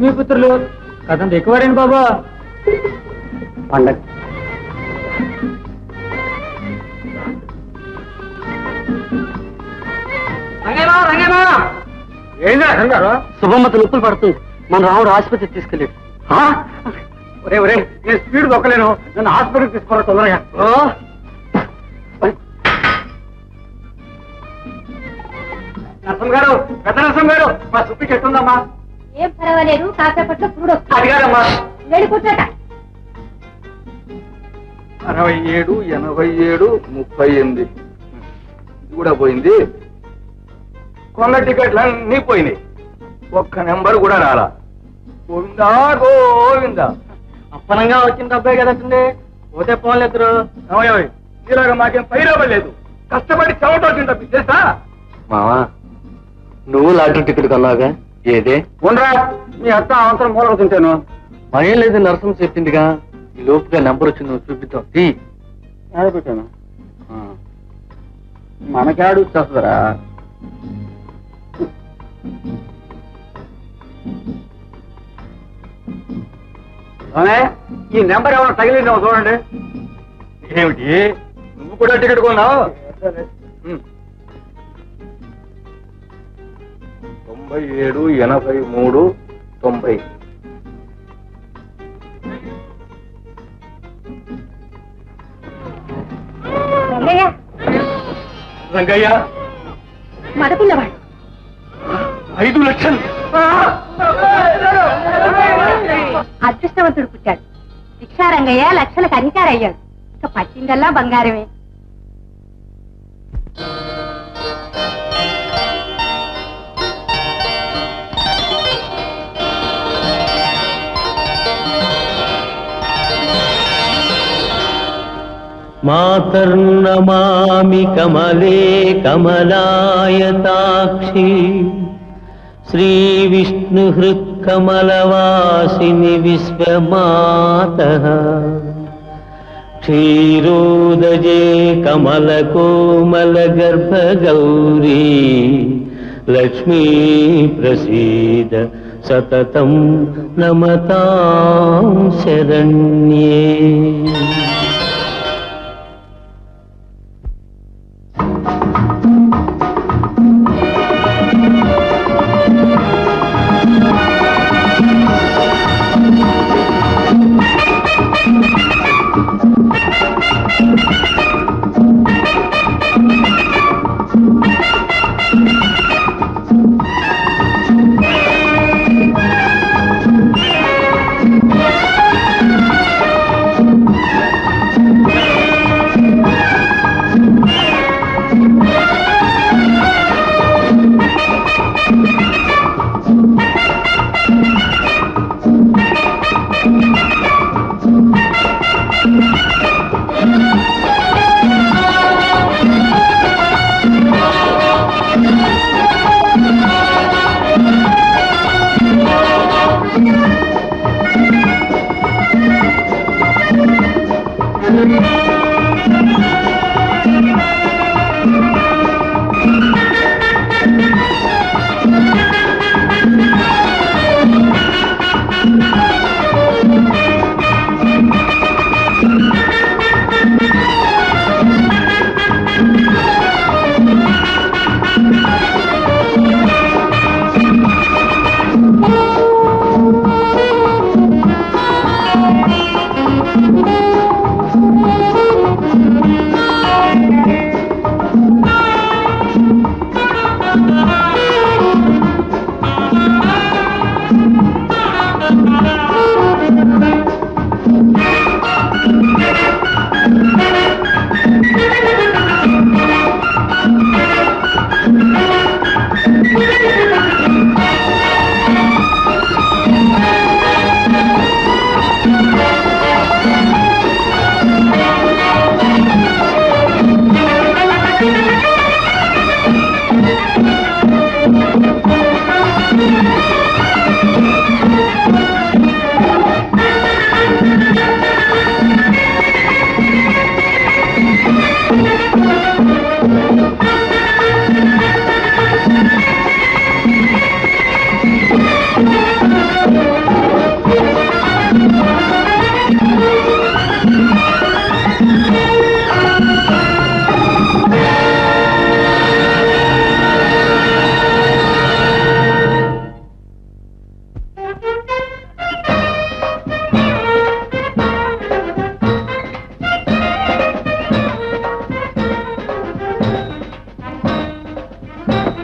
లక్ష్మీపుత్రులు కథంత ఎక్కువారండి బాబా. పండగ ఏంటి అంటారు? శుభమ్మత నొప్పులు పడుతుంది, మన రాముడు ఆసుపత్రికి తీసుకెళ్ళాడు. ఒరే ఒరే, నేను స్పీడ్ దొక్కలేను, నన్ను హాస్పిటల్కి తీసుకోవాలి తొందరగా. నరసం గారు, పెద్ద నరసం గారు, మా సుప్పికి ఎట్టుందమ్మా? ఏం పర్వాలేదు, కాసేపట్లో చూడు. అడిగారమ్మా. వెళ్ళి కూర్చోట. 67, 87, 38 ఇది కూడా పోయింది. కొన్న టికెట్లు అన్నీ పోయినాయి, ఒక్క నెంబర్ కూడా రాలా. గోవిందా గోవిందా. అప్పనంగా వచ్చిన డబ్బే కదండి, పోతే పోలేదు. ఇలాగా మాకేం పైరాబలేదు, కష్టపడి చెమట వచ్చిన డబ్బు తెలుసా? మావా, నువ్వు లాటరీ టికెట్ కొన్నావుగా, ఏదే? ఉండరా, మీ అత్త అవసరం మూలకు తింటాను. మరేం లేదు, నరసం చెప్పిందిగా, ఈ లోపుగా నెంబర్ వచ్చింది, నువ్వు చూపిద్దాం. పెట్టాను మనకాడు వస్తుందరా. ఈ నెంబర్ ఏమైనా తగిలిందేమో చూడండి. ఏమిటి, నువ్వు కూడా టికెట్ కొన్నావు? 97, 83, 90. రంగయ్య, మగపిల్లవాడు 5 లక్షలు. అదృష్టవంతుడు పుట్టాడు. శిక్షారంగయ్య లక్షలకు అధికారి అయ్యాడు. ఇక పట్టిందల్లా బంగారమే. మాతర్నమామి కమలే కమలాయతాక్షి శ్రీవిష్ణుహృత్కమలవాసిని విశ్వమాతః క్షీరోదజే కమలకోమలగర్భగౌరీ లక్ష్మీ ప్రసీద సతతం నమతాం శరణ్యే.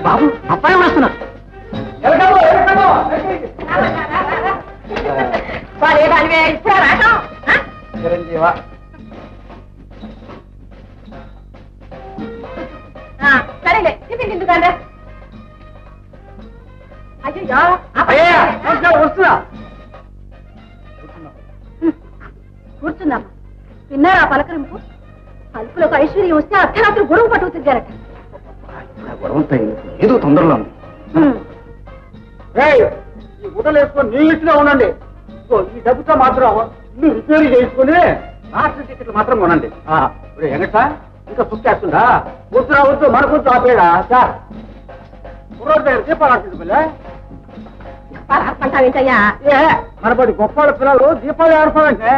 బాబు అబ్బాయి వస్తున్నారు. చిరంజీవా సరేలే టిఫిన్ ఎందుకంటే అయ్యో వస్తున్నా. కూర్చున్నామా విన్నారా పలకరింపు? అల్పులకు ఐశ్వర్యం వస్తే అర్ధరాత్రి గొడవ పట్టుకు తిరిగారట. ఏదో తొందరలో ఉంది. ఈ గుడ్డలు వేసుకొని నీట్ గా ఉండండి. ఈ డబ్బుతో మాత్రం ఇల్లు రిపేర్ చేసుకుని రాష్ట్ర టికెట్లు మాత్రం కొనండి. ఎంగట ఇంకా సుట్టేస్తుందా? వద్దు రావద్దు మనకొద్దు ఆపేడా సార్. కుర్రోడ్ దగ్గర దీపాలు ఆడుతుంది పిల్ల. అంటావేంటయ్యా? మనబడి గొప్ప పిల్లలు దీపాలు ఆడుకోవాలంటే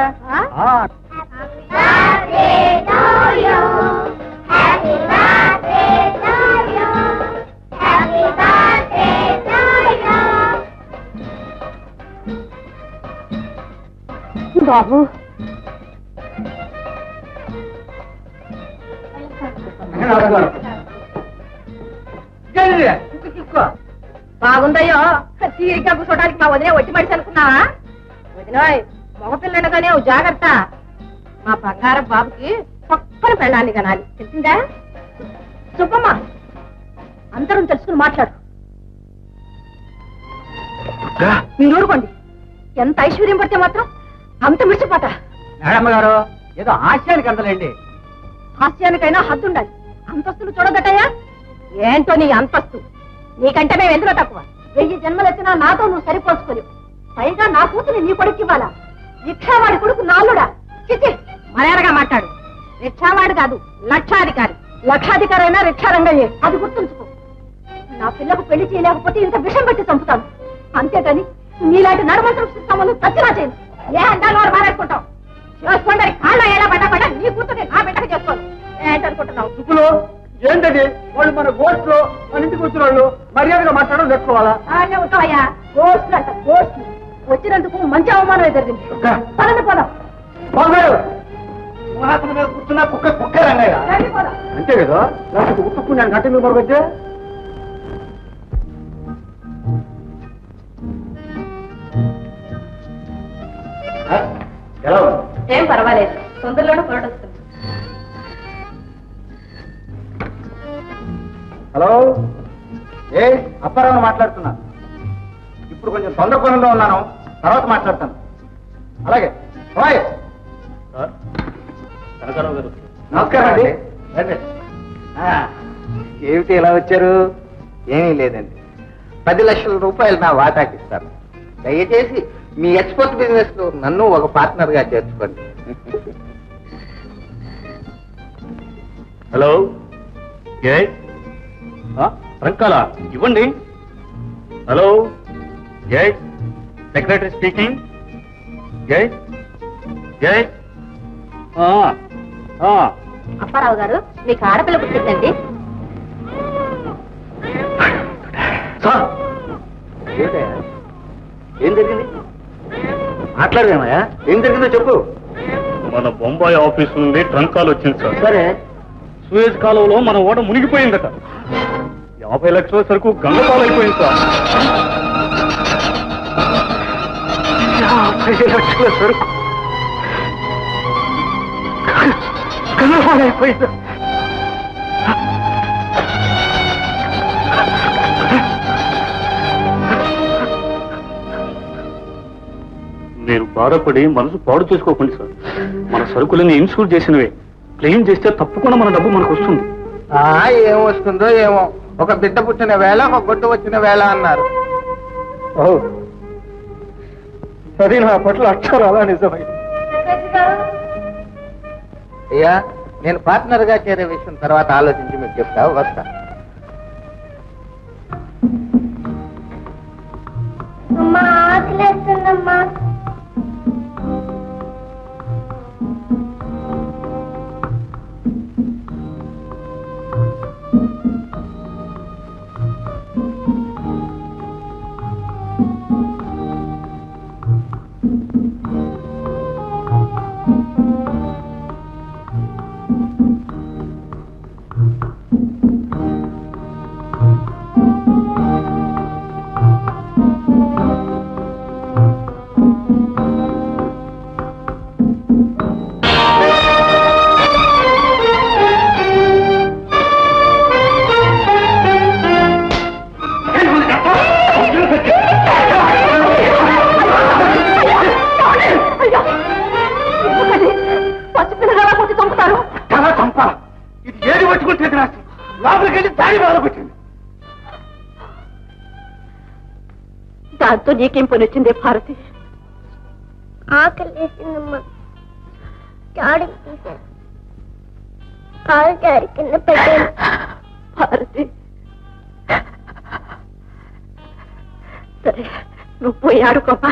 బాబు బాగుందయ్యో. తీరిగ్గా కూర్చోడానికి మా వదిలే వచ్చి మనిషి అనుకున్నావా? వదినోయ్ మగపిల్లడుగానే జాగ్రత్త. మా బంగారం బాబుకి పక్కన పెళ్ళాన్ని కనాలి, తెలిసిందా? సుబ్బమ్మ అందరం తెలుసుకుని మాట్లాడు. మీరు ఊరుకోండి. ఎంత ఐశ్వర్యం పడితే మాత్రం అంత మిడిచిపోతా. మేడమ్మ గారు ఏదో ఆశయానికి అందలేండి. హాస్యానికైనా హద్దుండాలి. అంతస్తులు చూడదటయ్యా? ఏంటో నీ అంతస్తు? నీకంటే మేము ఎందులో తక్కువ? 1000 జన్మలెత్తినా నాతో నువ్వు సరిపోల్చుకోలేవు. పైగా నా కూతుని నీ కొడుకు ఇవ్వాలా? రిక్షావాడి కొడుకు నాలుడా? చిచి మర్యాదగా మాట్లాడు. రిక్షావాడు కాదు, లక్షాధికారి. లక్షాధికారి అయినా రిక్షా రంగయ్యే, అది గుర్తుంచుకో. నా పిల్లకు పెళ్లి చేయలేకపోతే ఇంత విషం పెట్టి చంపుతాను. అంతేకాని నీలాంటి నడమంత్రం సంబంధం చచ్చినా చేయను. ఏ అంటా నోరు మారేసుకుంటావు? చేసుకోండి. కాళ్ళ ఎలా పడ్డా నీ కూతురు నా బిడ్డకు చేసుకోను. ఏంటనుకుంటున్నావు? సుబ్బులు ఏంటది? వాళ్ళు మన గోస్ట్ లో మన ఇంటికి వచ్చిన వాళ్ళు మర్యాదగా మాట్లాడడం నేర్చుకోవాలా? ఉంటావయ్యా. గోష్లు అంట గోష్లు. వచ్చినందుకు మంచి అవమానమే జరిగింది. పదండి పోదాం. కూర్చున్నా కుక్క కుక్క రంగయ్య రండి పోదాం. అంతే కదా? లేకపోతే ఉట్టుకున్నాను గంట మీద మరొకచ్చే. ఎలా ఏం పర్వాలేదు, తొందరలోనే పొరడొస్తుంది. హలో, ఏ అప్పారావు మాట్లాడుతున్నా. ఇప్పుడు కొంచెం తొందర పనుల్లో ఉన్నాను, తర్వాత మాట్లాడతాను. అలాగే కనకారావు గారు నమస్కారం అండి. రండి. ఏమిటి ఇలా వచ్చారు? ఏమీ లేదండి, 10 లక్షల రూపాయలు నా వాటాకి ఇస్తాను. దయచేసి మీ ఎక్స్పోర్ట్ బిజినెస్ లో నన్ను ఒక పార్ట్నర్ గా చేర్చుకోండి. హలో, ఏ రంకాల ఇవ్వండి. హలో, ఏ సెక్రటరీ స్పీకింగ్. ఏ ఏ అప్పారావు గారు, మీకు ఆడపిల్ల పుట్టిందండి. సార్ ఏం జరిగింది? మాట్లాడదామయ్యా, ఏం జరిగిందో చెప్పు. మన బొంబాయి ఆఫీస్ నుండి ట్రంక్ కాల్ వచ్చింది సార్. సరే, సూయజ్ కాలువలో మన ఓడ మునిగిపోయిందట. 50 లక్షల సరుకు గంగపాలు అయిపోయింది సార్. 50 లక్షల సరుకు అయిపోయింది. మీరు బాధపడి మనసు పాడు చేసుకోకండి సార్. మన సరుకులని ఇన్సూర్ చేసినవే. క్లెయిమ్ చేస్తే తప్పకుండా మన డబ్బు మనకు వస్తుంది. ఏం వస్తుందో ఏమో, ఒక బిడ్డ పుట్టిన వేళ ఒక గొడ్డు వచ్చిన వేళ అన్నారు. అది నా పట్ల అక్షరాలా నిజమైంది. అయ్యా, నేను పార్ట్నర్ గా చేరే విషయం తర్వాత ఆలోచించి మీకు చెప్తా. వస్తా. పట్టుకుంటే లోపలికి వెళ్ళి దాడి మొదలుపెట్టింది. దాంతో నీకేం పని వచ్చింది భారతి? ఆకలేసిందమ్మా, చాడికి తీశాను, కాలు జారి కింద పెట్టాను. భారతి సరే, నువ్వు పోయి ఆడుకోమా.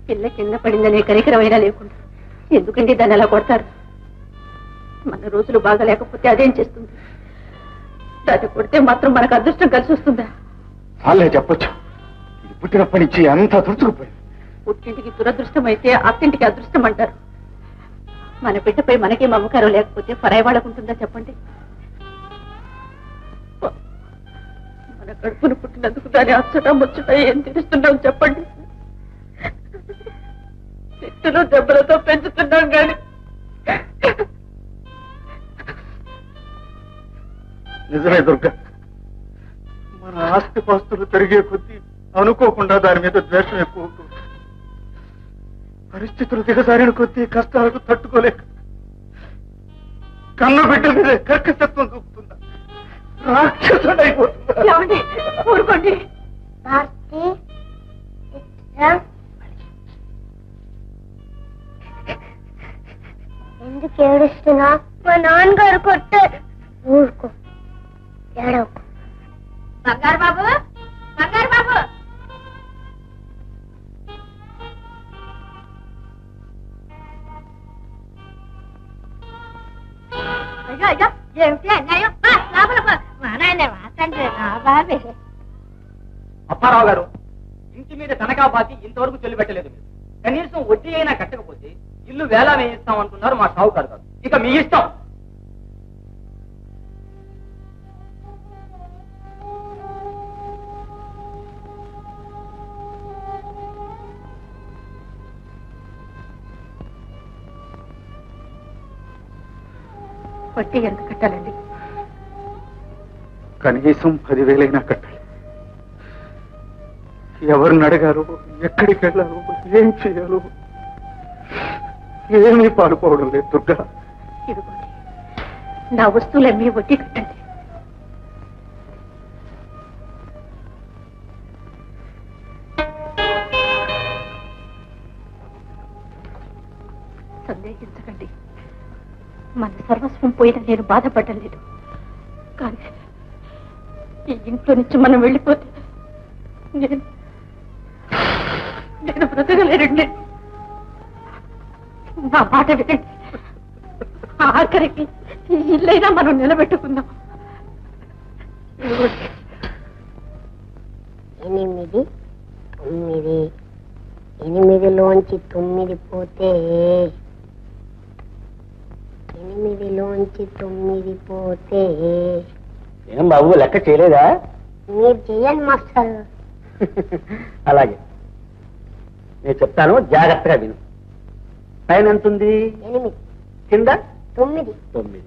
పిల్ల కింద పడిందనే కనికరమైనా లేకుండా ఎందుకండి దాన్ని అలా కొడతారు? మన రోజులు బాగా లేకపోతే అదేం చేస్తుంది? దాన్ని కొడితే మాత్రం మనకు అదృష్టం కలిసి వస్తుందా? వాళ్ళే చెప్పొచ్చు, ఇది పుట్టినప్పటి నుంచి అంతా తుడుచుకుపోయింది. పుట్టింటికి దురదృష్టం అయితే అత్తింటికి అదృష్టం అంటారు. మన బిడ్డపై మనకే మమకారం లేకపోతే పరాయి వాళ్ళకు ఉంటుందా చెప్పండి? మన కడుపును పుట్టినందుకు దాని అచ్చట ముచ్చట ఏం తెలుస్తున్నాం చెప్పండి? తిట్టులు దెబ్బలతో పెంచుతున్నాం కానీ నిజమే దుర్గా, మన ఆస్తిపాస్తులు పెరిగే కొద్దీ అనుకోకుండా దాని మీద ద్వేషం ఎక్కువ అవుతుంది. పరిస్థితులు దిగజారిన కొద్దీ కష్టాలకు తట్టుకోలేక కన్ను బిడ్డ మీద కర్కశత్వం చూపుతుందా, రాక్షసుడైపోతుందా? ఏమండి, ఊరుకోండి. భారతి, ఇట్రా. ఎందుకు ఏడుస్తున్నా? మా నాన్నగారు కొట్టారు. ఊరుకో, ఏడవకు. బంగారు బాబు, బంగారు బాబు, అయ్యో అయ్యో, ఏమిటి అన్నాయో? లోపల మా నాయన మాట్లాడి నా బాబే. అప్పారావు గారు, ఇంటి మీద తనఖా బాకి ఇంతవరకు చెల్లిపెట్టలేదు మీరు. కనీసం వడ్డీ అయినా కట్టకపోతే ఇల్లు వేలా వేయిస్తాం అంటున్నారు మా షావుకారు గారు. ఇక మీ ఇష్టం. వడ్డీ ఎంత కట్టాలండి? కనీసం 10,000 కట్టాలి. ఎవరిని అడగారు, ఎక్కడికి వెళ్ళారు, ఏం చేయాలో ఏమీ పాడుకోవడం లేదు దుర్గా. ఇదిగోండి, నా వస్తువులన్నీ వడ్డీ కట్టండి. సందేహించకండి, మన సర్వస్వం పోయిన నేను బాధపడడం లేదు. కానీ ఈ ఇంట్లో నుంచి మనం వెళ్ళిపోతే నేను బ్రతకలేనండి. నా మాట వినండి. ఆఖరికి ఈ ఇల్లైనా మనం నిలబెట్టుకుందాం. 8, 9, 8లోంచి 9 పోతే 8లోంచి 9 పోతే ఏం బాబు, లెక్క చేయలేదా? మీరు చెయ్యండి మాస్టర్. అలాగే, నేను చెప్తాను, జాగ్రత్తగా విను. పైన ఎంత ఉంది? 8, కింద 9. 9.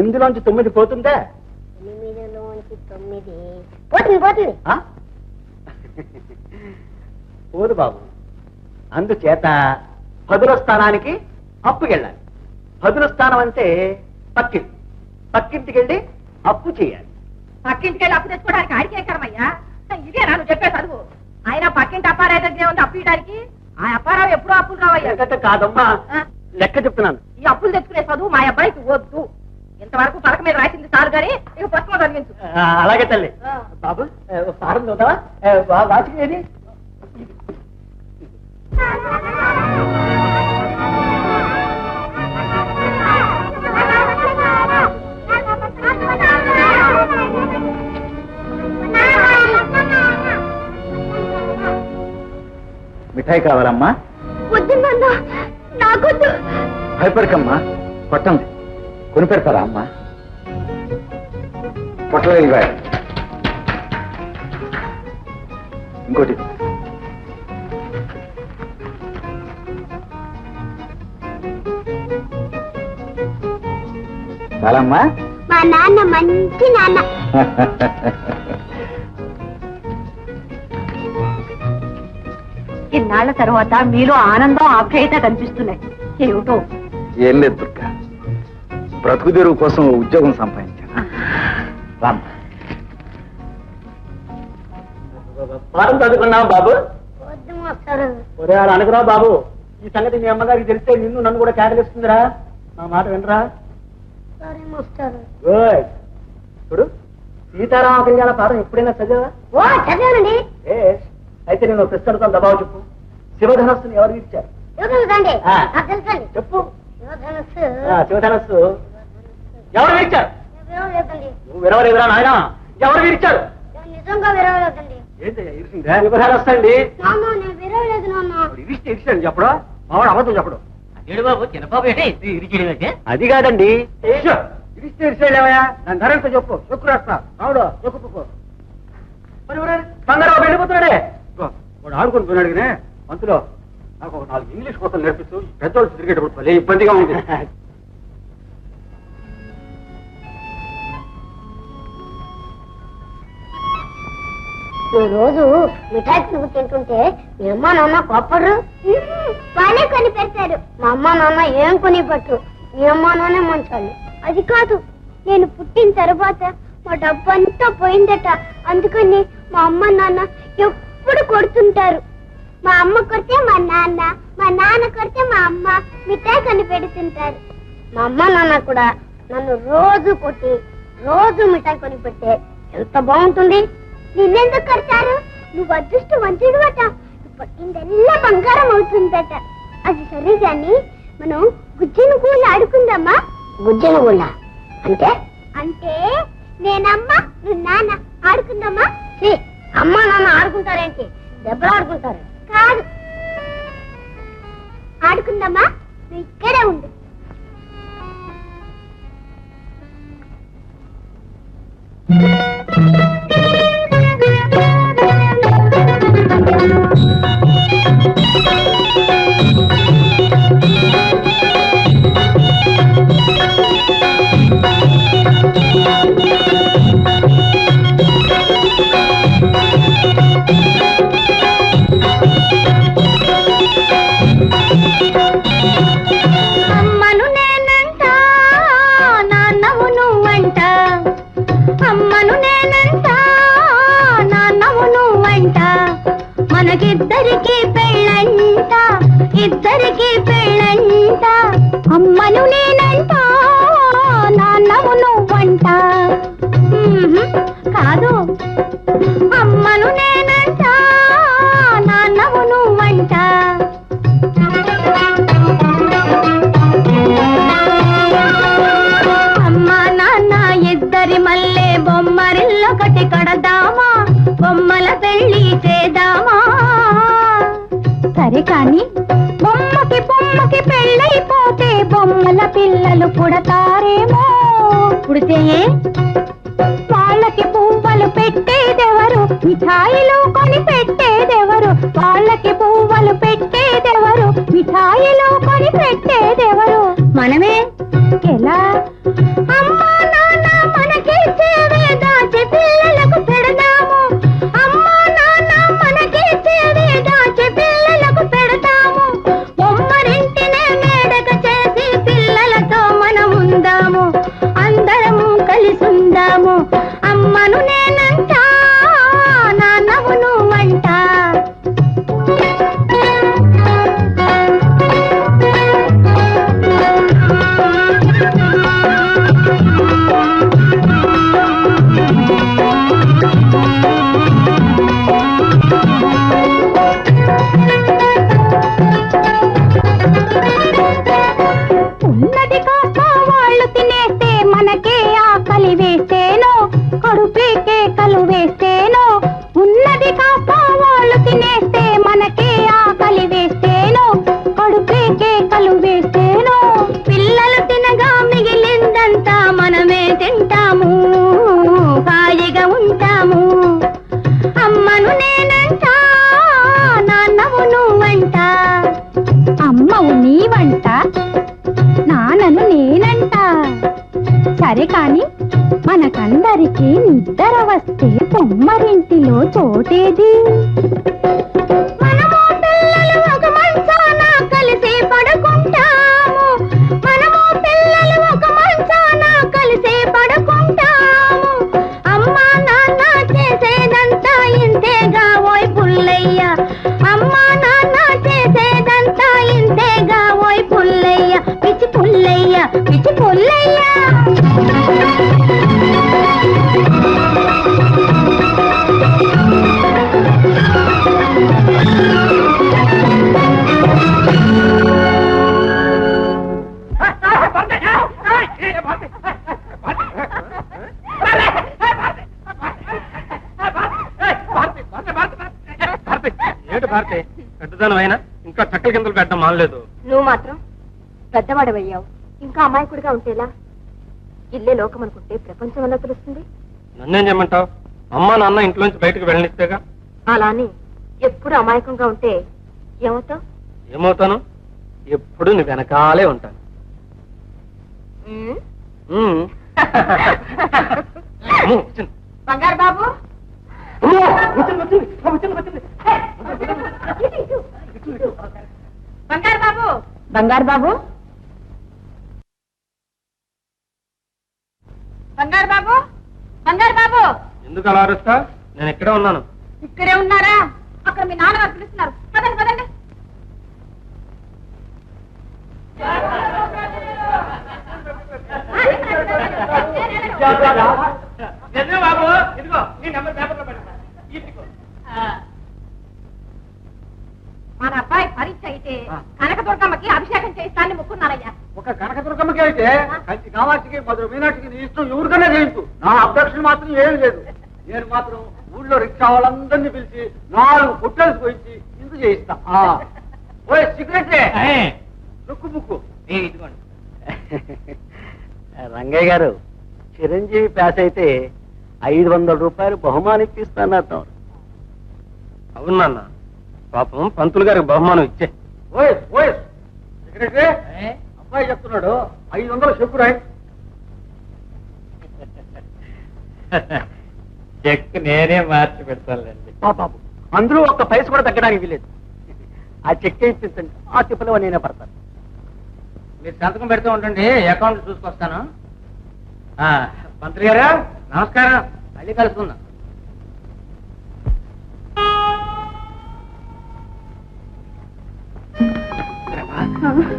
8లోంచి 9 పోతుందా? 8లోంచి 9 పోతుంది. ఆ? పోదు బాబు. అందుచేత 10వ స్థానానికి అప్పుకెళ్ళాలి. 10వ స్థానం అంటే పక్కింటి. పక్కింటికి వెళ్ళి అప్పు చేయాలి. పక్కింటికి వెళ్ళి అప్పు తెచ్చుకోవడానికి ఆడికే కరమయ్యా. ఇదే నాను చెప్పే చదువు. ఆయన పక్కింటి అప్పారావు దగ్గర ఉంది అప్పు ఇవ్వడానికి. ఆ అప్పారావు ఎప్పుడూ అప్పులు రావయ్యా. కాదమ్మా, లెక్క చెప్తున్నాను. ఈ అప్పులు తెచ్చుకునే చదువు మా అబ్బాయికి వద్దు. ఇంతవరకు పలక మీద రాసింది చాలు కానీ ఇక పుస్తకం చదివించు. అలాగే తల్లి. బాబు, పాఠం చూద్దామా? వాచికి ఏది? మిఠాయి కావాలమ్మా? వద్దు నాన్న, నాకొద్దు. భయపడకమ్మా, కొట్టండి. కొని పెడతారా అమ్మా? పొట్టలేదు బాయ్. ఇంకోటి. చాలమ్మా? మా నాన్న మంచి నాన్న. ఇన్నాళ్ల తర్వాత మీలో ఆనందం ఆప్యాయత కనిపిస్తున్నాయి. ఏమిటో ఏం లేదు దుర్గా, బ్రతుకు తెరువు కోసం ఉద్యోగం సంపాదించాను. రామ్, పాఠం చదువుకున్నావు బాబు? వద్దు మాస్టారు. ఒరే అలా అనుకున్నావు బాబు, ఈ సంగతి మీ అమ్మగారికి తెలిస్తే నిన్ను నన్ను కూడా కేటలిస్తుందిరా. నా మాట వినరా? సరే మాస్టారు. గుడ్. చూడు, సీతారామ కళ్యాణ పాఠం ఎప్పుడైనా చదివా? ఓ చదివానండి. అయితే నేను ప్రశ్నతో దబావు చెప్పు. శివధనస్సుని ఎవరు ఇచ్చారు? యువధనస్సు ఆ. నాకు తెలుసండి. చెప్పు. యువధనస్సు శివధనస్సు ఎవరు విరిచారు? విరవలేదండి. నువ్వు విరవలేదురా నాయన. ఎవరు విరిచారు? నేను నిజంగా విరవలేదండి. ఏంటయ్యా ఇరిసిందా? శివధనస్సు అండి. నాన్న నేను విరవలేదు నాన్న. ఇరిస్తే ఇరిచాడు చెప్పడం, మావాడు అబద్ధం చెప్పడం. అదేడు బాబు, చిన్నబాబు ఏంటి ఇరిచేయడం అయితే? అది కాదండి, ఇరిస్తే ఇరిచాడేవయ్యా. నన్ను ధరంతో చెప్పు, చెక్కు రాస్తా. రావుడు చెక్కు. మరి బంగారావు వెళ్ళిపోతున్నాడే. వాడు ఆడుకుని పోయినాడు కానీ మంతులో నాకు ఒక 4 ఇంగ్లీష్ కోసం నేర్పిస్తూ పెద్దవాళ్ళు తిరిగేటప్పుడు భలే ఇబ్బందిగా ఉంది. రోజు మిఠాయి పునుగు తింటుంటే మీ అమ్మ నాన్న కోపడరు? వాళ్ళే కొని పెడతారు. మా అమ్మ నాన్న ఏం కొని పెట్టరు. మీ అమ్మ నాన్న మంచాళ్ళు. అది కాదు, నేను పుట్టిన తర్వాత మా డబ్బు అంతా పోయిందట. అందుకని మా అమ్మ నాన్న ఎప్పుడు కొడుతుంటారు. మా అమ్మ కొడితే మా నాన్న, మా నాన్న కొడితే మా అమ్మ మిఠాయి కొని పెడుతుంటారు. మా అమ్మ నాన్న కూడా నన్ను రోజు కొట్టి రోజు మిఠాయి కొని పెడితే ఎంత బాగుంటుంది. నిన్నెందుకు కడతారు? నువ్వు అదృష్టం మంచిడువట. పట్టిందల్లా బంగారం అవుతుందట. అది సరే గాని మనం గుజ్జెన గూళ్ళ ఆడుకుందామా? గుజ్జెన గూళ్ళ అంటే? అంటే నేనమ్మ నువ్వు నాన్న ఆడుకుందామా? అమ్మ నాన్న ఆడుకుంటారేంటి? దెబ్బలు ఆడుకుంటారు. కాదు, ఆడుకుందామా? నువ్వు ఇక్కడే ఉండు. అమ్మను నేనంట, నాన్నవు నువ్వంట. అమ్మను నేనంట, నాన్నవు నువ్వంట. మనకిద్దరికి పెళ్ళంట, ఇద్దరికి పెళ్ళంట. అమ్మను నేనంట, నాన్నవు నువ్వంట. కాదు, అమ్మను నేనంట, నాన్నవు నువ్వంట. అమ్మా నాన్న ఇద్దరి మల్లె బొమ్మరిల్లొకటి కడదామా? బొమ్మల పెళ్లి చేద్దామా? సరే కాని బొమ్మకి పెళ్ళైపోతే బొమ్మల పిల్లలు పుడతారేమో. పుడితే వాళ్ళకి పువ్వులు పెట్టేదెవరు? మిఠాయిలు కొని పెట్టేదెవరు? వాళ్ళకి పువ్వులు పెట్టేదెవరు? మిఠాయిలు కొని పెట్టేదెవరు? మనమే. ఎలా? అమ్మా నాన్న మనకిచ్చేవే దాచి పిల్లలకు పెడదాము. అమ్మా నాన్న మనకిచ్చేవే దాచి పిల్లలకు పెడతాము. బొమ్మరింటినే మేడక చేసి పిల్లలతో మనం ఉందాము. అందరము కలిసుందాము. అమ్మను నేనంట, నాన్నవు నువ్వంట. ఉన్నది కాస్త వాళ్ళు తినేస్తే మనకే ఆకలి వేస్తేనో, కడుపేకే కలు వేస్తేనో. ఉన్నది కాస్త వాళ్ళు తినేస్తే మనకే ఆకలి వేస్తేనో, కడుపేకే కలు వేస్తేనో. పిల్లలు తినగా మిగిలిందంతా మనమే తింటాము, హాయిగా ఉంటాము. అమ్మను నేనంట, నాన్నవు నువ్వంట. అమ్మవు నీవంట, నాన్నను నేనంట. సరే కాని మనకందరికి నిద్ర వస్తే బొమ్మరింటిలో చోటేది? మనము పిల్లలు ఒక మంచాన కలిసి పడుకుంటాము. పుల్లయ్యా ఏమిటి భారతి పెద్దదానం అయినా ఇంకా చక్కల కిందలు పెట్టడం మానలేదు. నువ్వు మాత్రం పెద్దవాడవయ్యావు, ఇంకా అమాయకుడిగా ఉంటేలా? ఇల్లే లోకం అనుకుంటే ప్రపంచం ఎలా తెలుస్తుంది? నన్నేం చేయమంటావు? అమ్మ నాన్న ఇంట్లోంచి బయటకు వెళ్ళనిస్తేగా. అలానే ఎప్పుడు అమాయకంగా ఉంటే ఏమవుతావు? ఏమవుతాను? ఎప్పుడు నీ వెనకాలే ఉంటాను. బంగారు బాబు, బంగారు బాబు, బంగారు బాబు, బంగారు బాబు, బంగారు బాబు. ఎందుకు అలా అరుస్తా? నేను ఇక్కడే ఉన్నాను. ఇక్కడే ఉన్నారా? అక్కడ మీ నాన్నగారు పిలుస్తున్నారు. పదండి పదండి. బాబు ఇదిగో నీ నెంబర్ పేపర్లో పెట్టా. మన అబ్బాయి పరీక్ష అయితే కనకదుర్గమ్మకి అభిషేకం చేయిస్తానని మొక్కున్నారయ్యా. ఒక కనకదుర్గమ్మకి అయితే కంచి కామాక్షికి మధుర మీనాక్షికి నీ ఇష్టం ఎవరికైనా చేయించు, నా అబ్జెక్షన్ మాత్రం ఏం లేదు. నేను మాత్రం ఊళ్ళో రిక్షా వాళ్ళందరినీ పిలిచి 4 పుట్టలు పోయించి ఇందు చేయిస్తా. సిగరెట్ రుక్కు ముక్కు. రంగయ్య గారు, చిరంజీవి పాస్ అయితే 500 రూపాయలు బహుమానిస్తాను. అవును నాన్న, పాపం పంతులు గారికి బహుమానం ఇచ్చే. సిగరెట్ అబ్బాయి చెప్తున్నాడు 500 చెప్పురా. చెక్ నేనే మార్చి పెడతానులేండి. బాబు, అందులో ఒక్క పైస కూడా తగ్గడానికి వీలేదు. ఆ చెక్ ఇప్పించండి, ఆ తిప్పలో నేనే పడతాను. మీరు సంతకం పెడుతూ ఉండండి, అకౌంట్ చూసుకొస్తాను. మంత్రి గారు నమస్కారం, మళ్ళీ కలుసుకుందాం.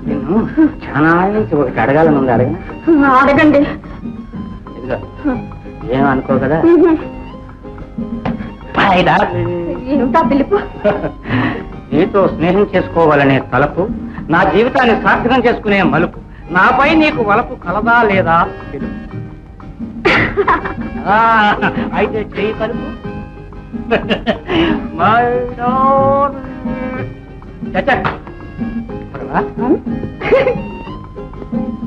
నేను చాలా నుంచి ఒకటి అడగాలని ఉంది. అడగండి. ఇదిగో ఏమనుకో కదా. ఏమిటా పిలుపు? నీతో స్నేహం చేసుకోవాలనే తలపు, నా జీవితాన్ని సార్థకం చేసుకునే మలుపు, నాపై నీకు వలపు కలదా లేదా తెలుపు. అయితే చేయి తలుపు.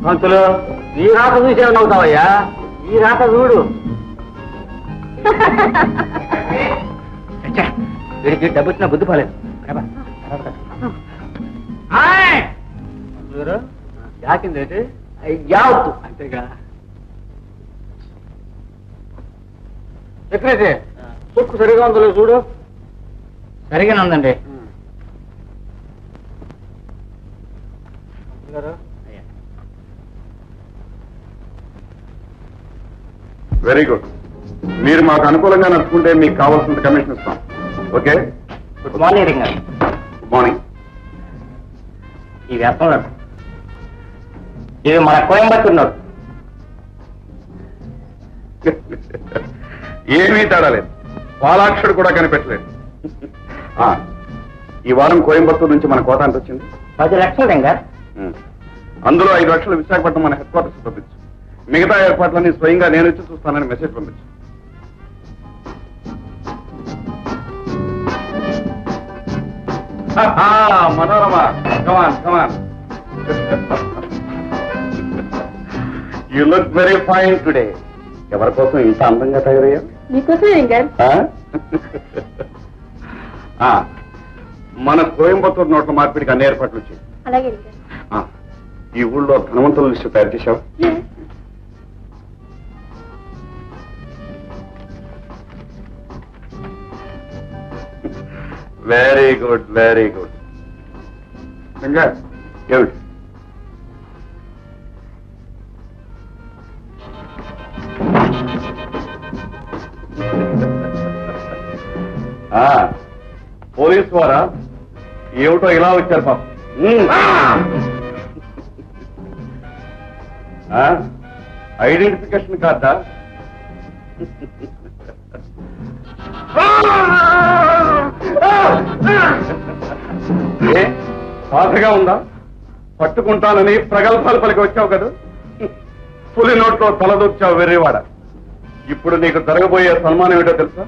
పంతులు, ఈ రాత చూసే నవ్వుతావయ్యా, ఈ రాత చూడు. వీడికి డబ్బు వచ్చిన బుద్ధి పోలేదు. యాకిందేంటి? యావత్తు అంతేగా. సెక్రటరీ, సుక్కు సరిగా ఉందో చూడు. సరిగానే ఉందండి. Very good. మీరు మాకు అనుకూలంగా నడుచుకుంటే మీకు కావాల్సినంత కమిషన్ ఇస్తాం. ఓకే. గుడ్ మార్నింగ్ గారు. Good morning. ఈ వ్యాపారం ఇది మన కోయంబత్తూరు నోట్. ఏమీ తేడా లేదు, పాలాక్షుడు కూడా కనిపెట్టలేదు. ఈ వారం కోయంబత్తూరు నుంచి మన కోట ఎంత వచ్చింది? 10 లక్షలు రంగా. అందులో 5 లక్షలు విశాఖపట్నం మన హెడ్ క్వార్టర్స్ పంపించు. మిగతా ఏర్పాట్లన్నీ స్వయంగా నేను వచ్చి చూస్తానని మెసేజ్ పంపించు. Manorama, come on come on. You look very fine today. ఎవరి కోసం ఇంత అందంగా తయారయ్యారు? మీకోసమే గారు. మన కోయంబత్తూరు నోట్ల మార్పిడికి అన్ని ఏర్పాట్లు వచ్చాయి. అలాగే. ఈ ఊళ్ళో ధనవంతుల లిస్టు తయారు చేశావు? Very good, very good. ఇంకా ఏమిటి? పోలీసు వారా? ఏమిటో ఇలా వచ్చారు పాపం. ఐడెంటిఫికేషన్ కార్డా? ఏ బాధగా ఉందా? పట్టుకుంటానని ప్రగల్భాలు పలికి వచ్చావు కదా, పులి నోట్లో తలదొచ్చావు వెర్రివాడ. ఇప్పుడు నీకు జరగబోయే సన్మానం ఏంటో తెలుసా?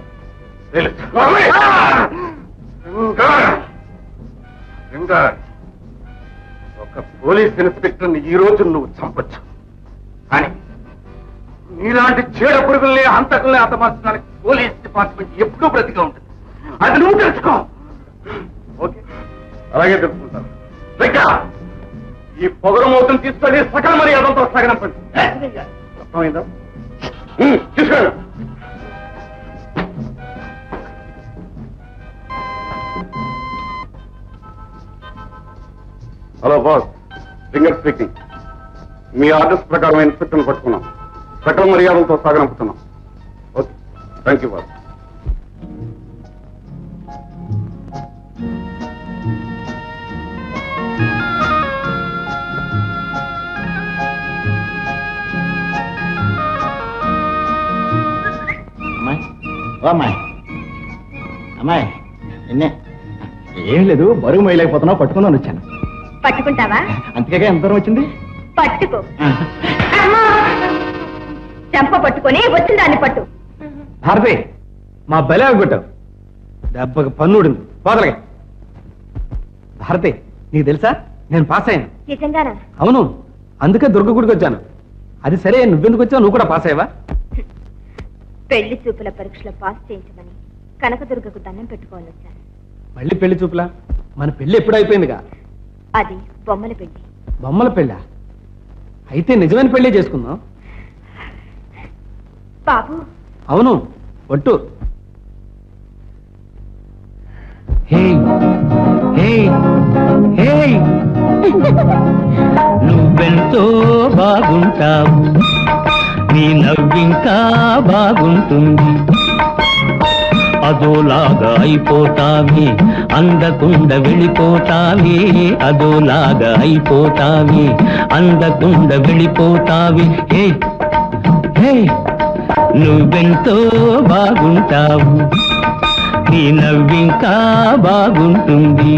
ఒక పోలీస్ ఇన్స్పెక్టర్ని ఈ రోజు నువ్వు చంపొచ్చు, కానీ నీలాంటి చీడ పురుగుల్ని హంతకుల్ని హతమార్చడానికి పోలీస్ డిపార్ట్మెంట్ ఎప్పుడూ బ్రతిగా ఉంటుంది. అది నువ్వు తెలుసుకో. ఓకే, అలాగే తెలుసుకుంటాను. ఈ పొగరు మూతను తీసుకొని సకల మర్యాదంతో సగనంపండి. అర్థమైందా? తీసుకెళ్ళు. Hello boss, finger speaking. మీ ఆర్డర్స్ ప్రకారం ఇన్స్పెక్టర్ని పట్టుకున్నాం. సకల మర్యాదలతో సాగనంపుతున్నాం. Okay, thank you boss. అమ్మాయి అమ్మాయి నిన్నే ఏం లేదు, బరువు మొయ్యలేకపోతున్నావు, పట్టుకుందాని వచ్చాను. పట్టుకుంటావా? అంతేగా ఎంత దూరం వచ్చింది? పట్టుకో. చెంప పట్టుకొని వచ్చిన దాన్ని పట్టు. భారతి, మా బలే కొట్టావు. దెబ్బకి పన్నుడింది పోదలగా. భారతి, నీకు తెలుసా నేను పాస్ అయ్యాను. నిజంగానా? అవును, అందుకే దుర్గ గుడికి వచ్చాను. అది సరే, నువ్వెందుకు వచ్చావు? నువ్వు కూడా పాస్ అయ్యావా? పెళ్లి చూపుల పరీక్షలో పాస్ చేయించమని కనకదుర్గకు దండం పెట్టుకోవాలి వచ్చాను. మళ్ళీ పెళ్లి చూపులా? మన పెళ్లి ఎప్పుడు అయిపోయిందిగా? అది బొమ్మల పెళ్లి. బొమ్మల పెళ్ళా? అయితే నిజమైన పెళ్లి చేసుకుందాం. బాబు. అవును, ఒట్టు. నువ్వెంతో బాగుంటావు, నీ నవ్వింకా బాగుంటుంది. అదోలాగా అయిపోతావి, అందకుండా వెళ్ళిపోతావి. అదోలాగా అయిపోతావి, అందకుండా వెళ్ళిపోతావి. హే హే, నువ్వెంతో బాగుంటావు, నీ నవ్వింకా బాగుంటుంది.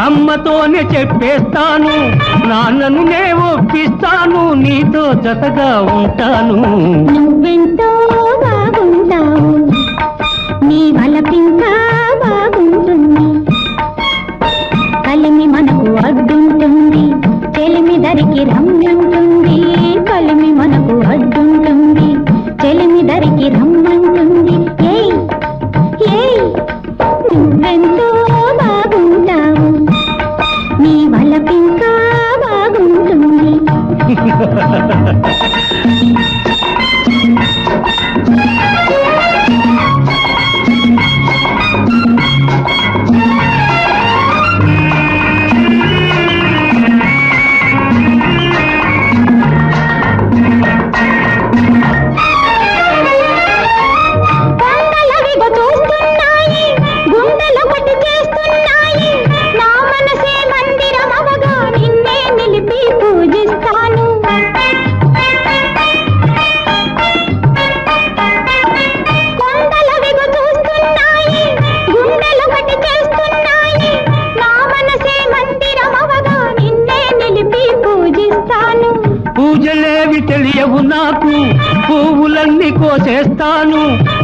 అమ్మతోనే చెప్పేస్తాను, నాన్నను నే ఒప్పిస్తాను, నీతో జతగా ఉంటాను. నువ్వెంతో బాగుంటావు, నీ వలపింకా బాగుంటుంది. కలిమి మనకు అడ్డుంటుంది, చెలిమి దరికి రమ్మంటుంది. కలిమి మనకు అడ్డుంటుంది, చెలిమి దరికి రమ్మంటుంది. ఏయ్ ఏయ్, నువ్వెంతో బాగుంటావు, నీ వలపింకా బాగుంటుంది. పూజలేవి తెలియవు నాకు, పువ్వులన్నీ కోసేస్తాను,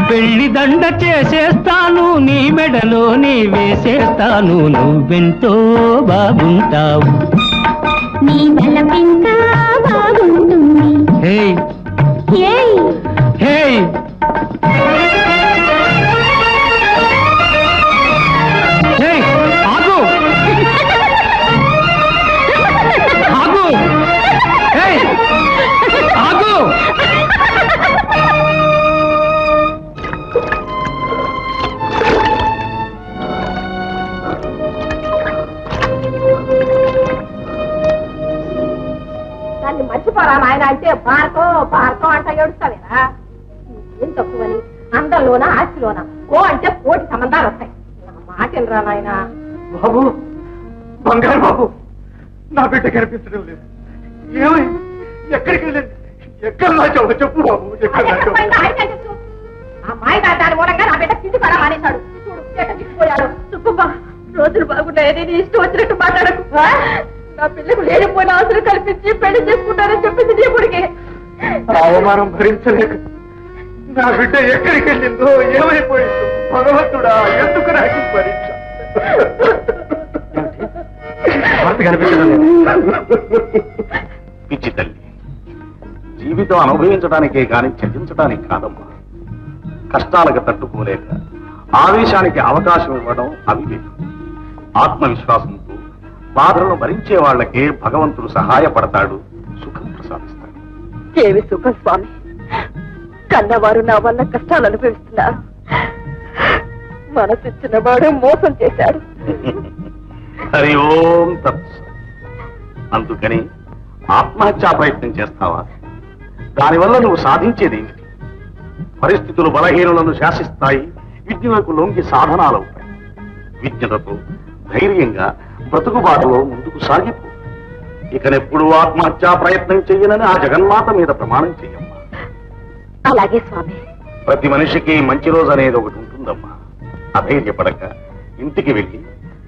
పెళ్లి దండ చేసేస్తాను, నీ మెడలో నీ వేసేస్తాను. నువ్వెంతో బాగుంటావు, నీ బలపింత బాగుంటుంది. హేయ్ ఏయ్ హేయ్ హేయ్ ఆగు ఆగు హేయ్ ఆగు దాన్ని మర్చిపోరా నాయన అంటే భారతం భారతం అంట ఏడుస్తావేరా? ఏం తక్కువని అందంలోనా ఆస్తిలోనా ఓ అంటే కోటి సంబంధాలు వస్తాయి. నా మాట రా నాయన. బాబు బంగారు బాబు నా బిడ్డ కనిపించడం లేదు. ఏమైంది? ఎక్కడికి వెళ్ళింది? ఎక్కడ నాచావు చెప్పు బాబు. ఎక్కడ నాచావు? ఆ మాయగా దాని మూలంగా నా బిడ్డ తిండి కూడా మానేశాడు. చూడు ఎట్ట తిప్పిపోయాడు. సుబ్బమ్మ రోజులు బాగున్నాయని నీ ఇష్టం వచ్చినట్టు మాట్లాడకు. నా పిల్లకు లేనిపోయిన ఆశలు కల్పించి పెళ్లి చేసుకుంటారని చెప్పింది నీ కొడుకే. అవమానం భరించలేక నా బిడ్డ ఎక్కడికి వెళ్ళిందో ఏమైపోయిందో భగవంతుడా ఎందుకు నాకు ఈ పరీక్ష? పిచ్చి తల్లి, జీవితం అనుభవించడానికే కాని చర్చించడానికి కాదమ్మా. కష్టాలకు తట్టుకోలేక ఆవేశానికి అవకాశం ఇవ్వడం అవివేకం. ఆత్మవిశ్వాసంతో బాధలను భరించే వాళ్ళకే భగవంతుడు సహాయపడతాడు, సుఖం ప్రసాదిస్తాడు. ఏమి సుఖం స్వామి, కన్నవారు నా వల్ల కష్టాలు అనుభవిస్తున్నారు. మనసిచ్చిన వాడు మోసం చేశాడు. హరి ఓం తత్స. అందుకని ఆత్మహత్యా ప్రయత్నం చేస్తావా? దానివల్ల నువ్వు సాధించేదేమిటి? పరిస్థితులు బలహీనులను శాసిస్తాయి, విజ్ఞులకు లొంగి సాధనాలవుతాయి. విజ్ఞతతో ధైర్యంగా బ్రతుకుబాటులో ముందుకు సాగిపో. ఇకనెప్పుడు ఆత్మహత్యా ప్రయత్నం చెయ్యనని ఆ జగన్మాత మీద ప్రమాణం చెయ్యమ్మా. అలాగే స్వామి. ప్రతి మనిషికి మంచి రోజు అనేది ఒకటి ఉంటుందమ్మా. అధైర్యపడక ఇంటికి వెళ్ళి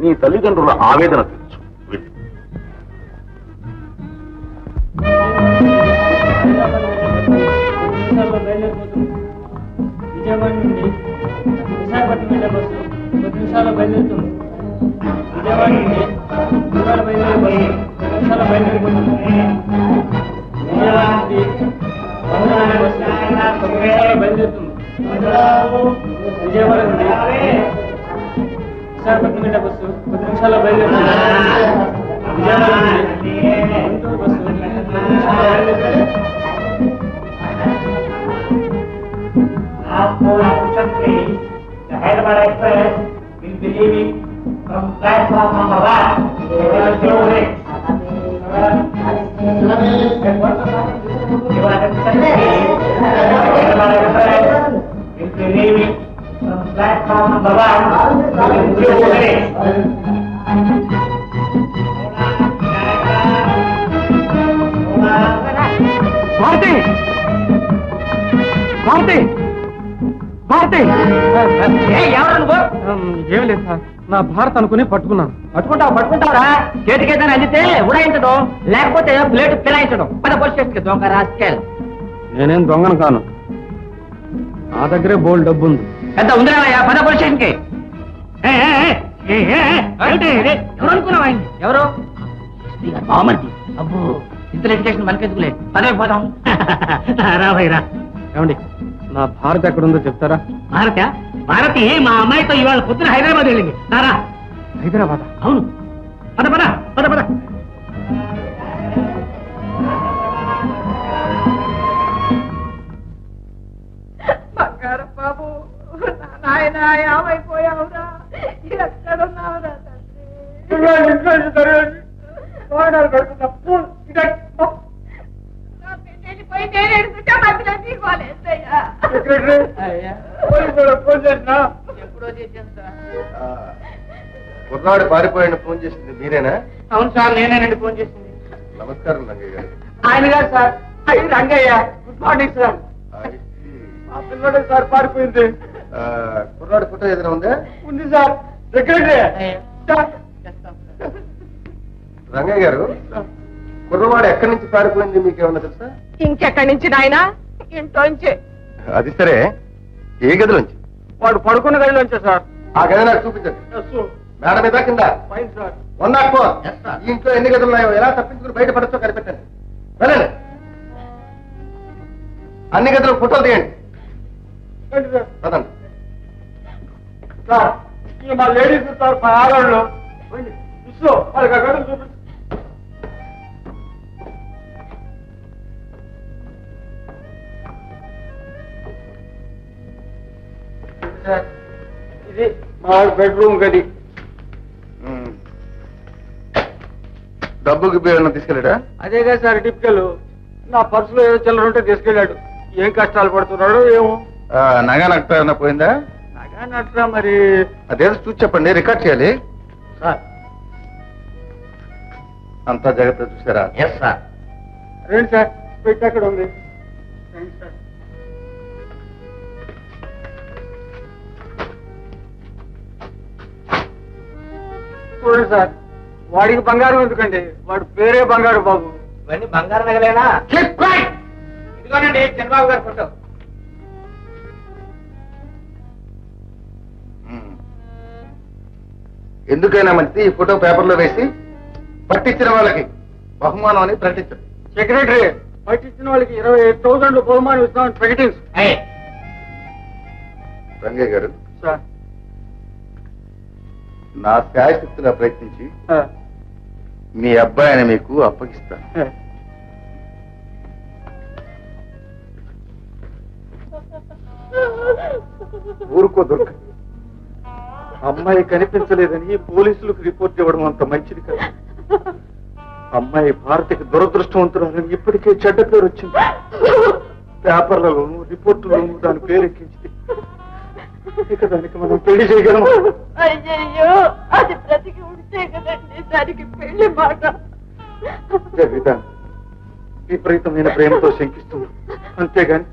నీ తల్లిదండ్రుల ఆవేదన తెలుసు. వెళ్ళి విజయవాడ నుండి విశాఖపట్నం వెళ్ళే బస్సు 10 నిమిషాల్లో బయలుదేరుతుంది. విజయవాడ నుండి విజయవాడ బయలుదేరే బస్సు 10 నిమిషాల్లో బయలుదేరిపోతుంది. విజయవాడ నుండి వందనాల బస్సు 10 నిమిషాల్లో బయలుదేరుతుంది. విజయవాడ నుండి విశాఖపట్నం వెళ్ళే బస్సు 10 నిమిషాల్లో బయలుదేరుతుంది. విజయవాడ నుండి గుంటూరు బస్సు 10 నిమిషాల్లో బయలుదేరుతుంది. The Hyderabad Express will be leaving from platform number 1. Hyderabad Express will be leaving from platform number 1. Bharati Bharati Bharati ఎవరు నువ్వు? ఏం లేదు సార్, నా భారత్ అనుకుని పట్టుకున్నాను. పట్టుకుంటావురా? చేతికేదని అందితే ఉడాయించడం, లేకపోతే ప్లేట్ పిలాయించడం. పద పోలీస్ స్టేషన్కి దొంగ రాస్కెల్. నేనేం దొంగను కాను, నా దగ్గరే బోల్డ్ డబ్బు ఉంది. పెద్ద ఉందిరా పద పోలీస్ స్టేషన్కి. ఎవరు అనుకున్నావా? ఎవరు? అబ్బో ఇంత ఎడ్యుకేషన్ మనకెందుకులే, పదవి పోదాం. రావయ్యరా. ఏమండి నా భారత్ ఎక్కడుందో చెప్తారా? భారతి మా అమ్మాయితో ఇవాళ పొద్దున హైదరాబాద్ వెళ్ళింది. సారా హైదరాబాద్? అవును. పద పద పద పద. బంగారం బాబు, నాయన ఏమైపోయావురా? ఎక్కడున్నావురా తండ్రి? పోయి నేను ఎడుతుంటే మధ్యలో తీసుకోలేదయ్యా. ఎప్పుడో చేశాను సార్. కుర్రాడు పారిపోయిన ఫోన్ చేసింది మీరేనా? అవును సార్, నేనేనండి ఫోన్ చేసింది. నమస్కారం రంగయ్య గారు. ఆయన గారు సార్. అయ్యి రంగయ్య, గుడ్ మార్నింగ్ సార్. ఆ పిల్లడే సార్ పారిపోయింది. కుర్రాడు ఫోటో ఏదైనా ఉందా? ఉంది సార్, సెక్రటరీ. రంగయ్య గారు, కుర్రవాడు ఎక్కడి నుంచి పారిపోయింది మీకేమన్నా తెలుసా? ఇంకెక్కడి నుంచి నాయనా? ఇంట్లోంచి. అది సరే, ఏ గదిలోంచి? వాడు పడుకున్న గదిలోంచే సార్. ఆ గది నాకు చూపించండి. మేడం మీద కింద ఫైన్ సార్. 104. ఈ ఇంట్లో ఎన్ని గదులు ఉన్నాయో ఎలా తప్పించుకుని బయటపడచ్చో కనిపెట్టండి. వెళ్ళండి. అన్ని గదులు ఫోటోలు తీయండి. రండి సార్. పదండి. సార్ ఈ మా లేడీస్ సార్ మా ఆడవాళ్ళు ఇస్లో వాళ్ళకి అక్కడ చూపించు. సార్ ఇది మా బెడ్రూమ్ గది. డబ్బుకి ఏమన్నా తీసుకెళ్ళాడా? అదేగా సార్ టిపికల్. నా పర్సులో ఏదో చిల్లర ఉంటే తీసుకెళ్ళాడు. ఏం కష్టాలు పడుతున్నాడో ఏమో. నగా నట్ట ఏమన్నా పోయిందా? నగా నట్రా మరి. అదేదో చూసి చెప్పండి, రికార్డ్ చేయాలి. సార్ అంతా జాగ్రత్త చూసారా? Yes sir. రండి సార్, పెట్టి అక్కడ ఉంది. రండి సార్. చూడండి సార్, వాడికి బంగారం ఎందుకండి? వాడి పేరే బంగారు బాబు. ఇవన్నీ బంగారు నగలేనా? ఇదిగోనండి చంద్రబాబు గారి ఫోటో. ఎందుకైనా మంచిది ఈ ఫోటో పేపర్లో వేసి పట్టించిన వాళ్ళకి బహుమానం అని ప్రకటించండి. సెక్రటరీ, పట్టించిన వాళ్ళకి 28,000 బహుమానం ఇస్తామని ప్రకటించు. రంగయ్య గారు, సార్ నా శాయశక్తిగా ప్రయత్నించి మీ అబ్బాయిని మీకు అప్పగిస్తాను. ఊరుకో దొరక. అమ్మాయి కనిపించలేదని పోలీసులకు రిపోర్ట్ ఇవ్వడం అంత మంచిది కాదు. అమ్మాయి భారతికి దురదృష్టవంతురాలని ఇప్పటికే చెడ్డ పేరు వచ్చింది. పేపర్లలోనూ రిపోర్టులోనూ దాని పేరు ఎక్కించింది. ఇక దానికి మనం పెళ్లి చేయగలము? అయ్యయ్యో, అది బ్రతికి ఉంటే కదండి దానికి పెళ్లి మాట. విపరీతమైన ప్రేమతో శంకిస్తుంది. అంతేగాని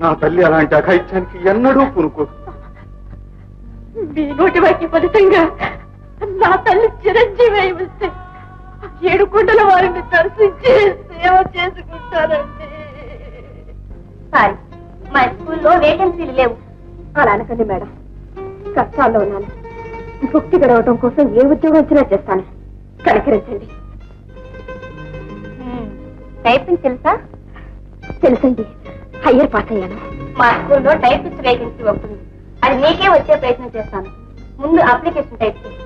నా తల్లి అలాంటి అఘాయిత్యానికి ఎన్నడూ పూనుకోదు. మీ నోటి వాకి ఫలితంగా నా తల్లి చిరంజీవి అయి వస్తే 7 కొండల వారిని దర్శించి సేవ చేసుకుంటారండి. సారీ, మా స్కూల్లో వేకెన్సీలు లేవు. అలా అనకండి మేడం, కష్టాల్లో ఉన్నాను. భక్తి గడవటం కోసం ఏ ఉద్యోగం వచ్చినా చేస్తాను. కనికరించండి. టైపింగ్ తెలుసా? తెలుసండి, హయ్యర్ పాస్ అయ్యాను. మా స్కూల్లో టైపిస్ట్ వేకెన్సీ వస్తుంది. అది నీకే వచ్చే ప్రయత్నం చేస్తాను. ముందు అప్లికేషన్ టైప్ చేయి.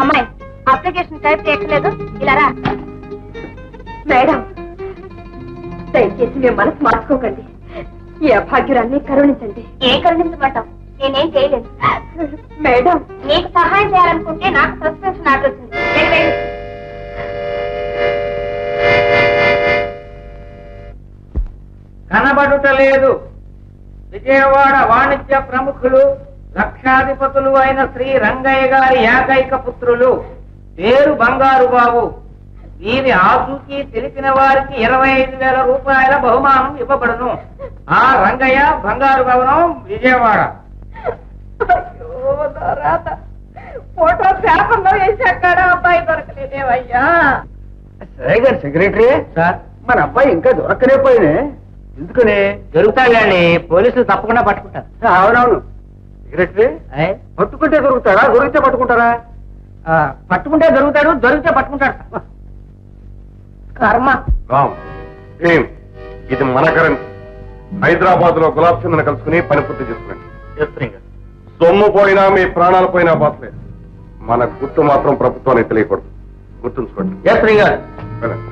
అమ్మాయి, అప్లికేషన్ టైప్ చేయట్లేదు, ఇలా రా. మేడం, దయచేసి మేము మనసు మార్చుకోకండి. ఈ అభాగ్యురాన్ని కరుణించండి. ఏం కరుణించమంటాం? నేనేం చేయలేదు. మేడం, నీకు సహాయం చేయాలనుకుంటే నాకు సస్పెన్షన్ ఆర్డర్ వచ్చింది. కనబడుట లేదు. విజయవాడ వాణిజ్య ప్రముఖులు, లక్షాధిపతులు అయిన శ్రీ రంగయ్య గారి ఏకైక పుత్రులు, పేరు బంగారు బాబు. వీరి ఆచూకీ తెలిపిన వారికి 25,000 రూపాయల బహుమానం ఇవ్వబడును. ఆ రంగయ్య, బంగారు భవనం, విజయవాడ. ఫోటో పేపర్లో వేసాక అబ్బాయి దొరకలేదేవయ్యా. సరే గారు సెక్రటరీ, సార్, మన అబ్బాయి ఇంకా దొరకనే పోయినే. ఎందుకని? దొరుకుతాడండి, పోలీసులు తప్పకుండా పట్టుకుంటారు. అవునవును సెక్రటరీ, పట్టుకుంటే దొరుకుతారా? దొరికితే పట్టుకుంటారా? పట్టుకుంటే దొరుకుతాడు, దొరికితే పట్టుకుంటాడు. కర్మ. రామ్, ఏం ఇది మన కరెన్సీ. హైదరాబాద్ లో గులాబ్ చంద్రని కలుసుకుని పని పూర్తి చేసుకున్నాండి. సొమ్ము పోయినా మీ ప్రాణాలు పోయినా బాసలేదు. మన గుర్తు మాత్రం ప్రభుత్వానికి తెలియకూడదు. గుర్తుంచుకోండి. వెళ్ళండి.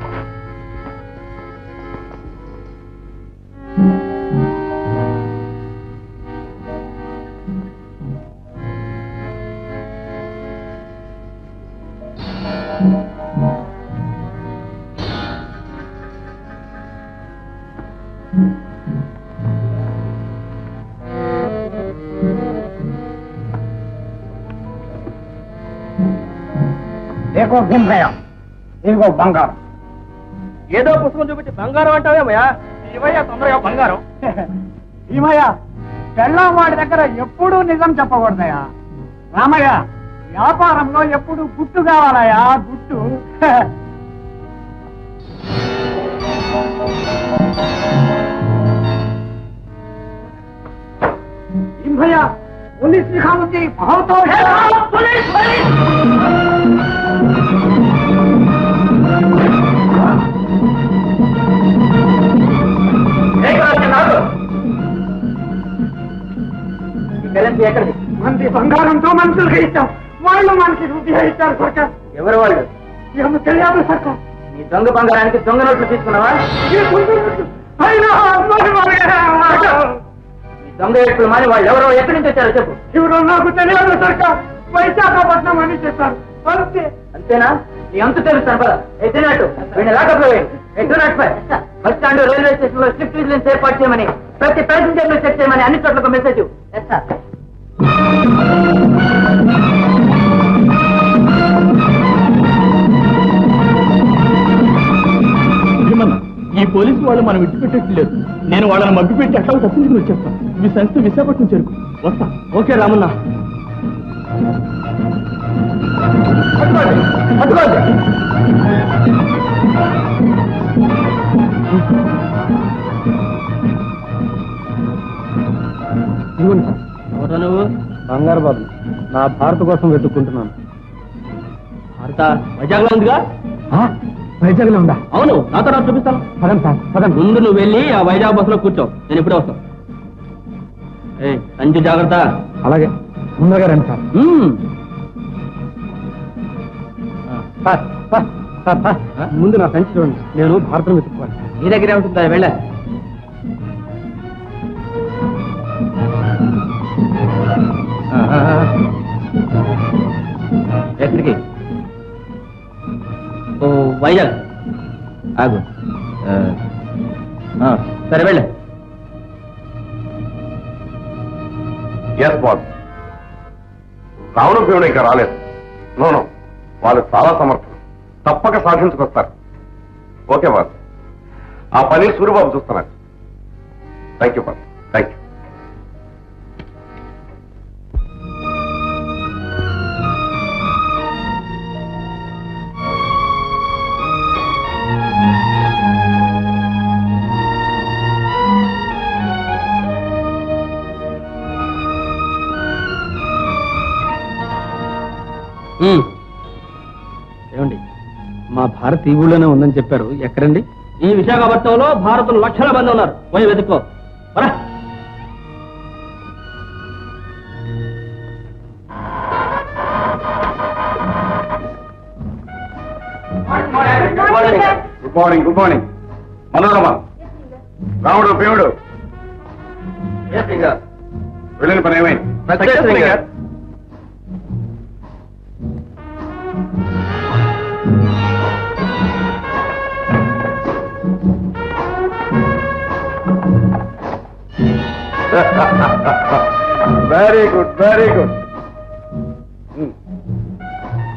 ఏకో భీమయ్య ఇదిగో బంగారం. ఏదో పుస్తకం చూపించి బంగారం అంటావేమయ్యా? ఇవయ్యా తొందరగా బంగారం. భీమయ్య పెళ్ళాం వాడి దగ్గర ఎప్పుడూ నిజం చెప్పకూడదయా. రామయ్య వ్యాపారంలో ఎప్పుడు గుట్టు కావాలయా, గుట్టు. భీమయ్య పోలీస్ లిఖా ఉంది. ఎక్కడిది? మంది బంగారంతో మనుషులకి ఇచ్చాం, వాళ్ళు మనకి రూపాయ ఇచ్చారు సర్కార్. ఎవరు వాళ్ళు? ఏమో తెలియదు సర్కార్. నీ దొంగ బంగారానికి దొంగ నోట్లు తీసుకున్నావా? అయినా నీ దొంగ ఎప్పుడు మాని వాళ్ళు ఎవరో ఎక్కడి నుంచి వచ్చారో చెప్పు. ఎవరో నాకు తెలియదు సర్కార్. వైశాఖపట్నం అని చెప్పారు అంతే. అంతేనా? నీ అంతు తెలుస్తాను పద. ఎత్తినట్టు వీడిని లాకప్లో ఎత్తునట్టు బస్ స్టాండ్ రైల్వే స్టేషన్ లో స్ట్రిక్ట్ విజిలెన్స్ ఏర్పాటు చేయమని, ప్రతి ప్యాసింజర్ ను చెక్ చేయమని అన్ని చోట్ల మెసేజ్. ఈ పోలీసు వాళ్ళు మనం విడిచిపెట్టట్లేదు. నేను వాళ్ళని మగ్గిపెట్టి అట్లా తప్పించుకుని వచ్చేస్తాను. మీ సంస్థ విశాఖపట్నం చేరుకు వస్తా. ఓకే రామన్న. నువ్వు బంగారు బాబు, నా భారత కోసం వెతుక్కుంటున్నాను. భారత వైజాగ్ లో ఉందిగా? వైజాగ్ లో ఉందా? అవును, నాతో నాకు చూపిస్తాను. పదండి సార్ పదండి. ముందు నువ్వు వెళ్ళి ఆ వైజాగ్ బస్సులో కూర్చో, నేను ఇప్పుడే వస్తాను. సంచి జాగ్రత్త. అలాగే ముందుగా రండి సార్. ముందు నా సంచి చూడండి, నేను భారతం వెతుక్కోవాలి. నీ దగ్గరే ఉంటుందా? వెళ్ళ. ఎక్కడికి? ఓ వైజాగ్. ఆగు. సరే వెళ్ళ. Yes boss. రావణ భీముడు ఇంకా రాలేదు. నోనో, వాళ్ళు చాలా సమర్థులు, తప్పక సాధించుకొస్తారు. ఓకే బాస్, ఆ పని సూర్యబాబు చూస్తున్నారు. Thank you boss, thank you. ఏమండి, మా భారత్ ఈ ఊళ్ళోనే ఉందని చెప్పారు. ఎక్కడండి? ఈ విశాఖపట్నంలో భారతులు లక్షల మంది ఉన్నారు. పోయి వెతుక్కో. Good morning. Good morning. Manorama, Ramudu Bheemudu వెళ్ళిన పని ఏమైంది? Very good, very good.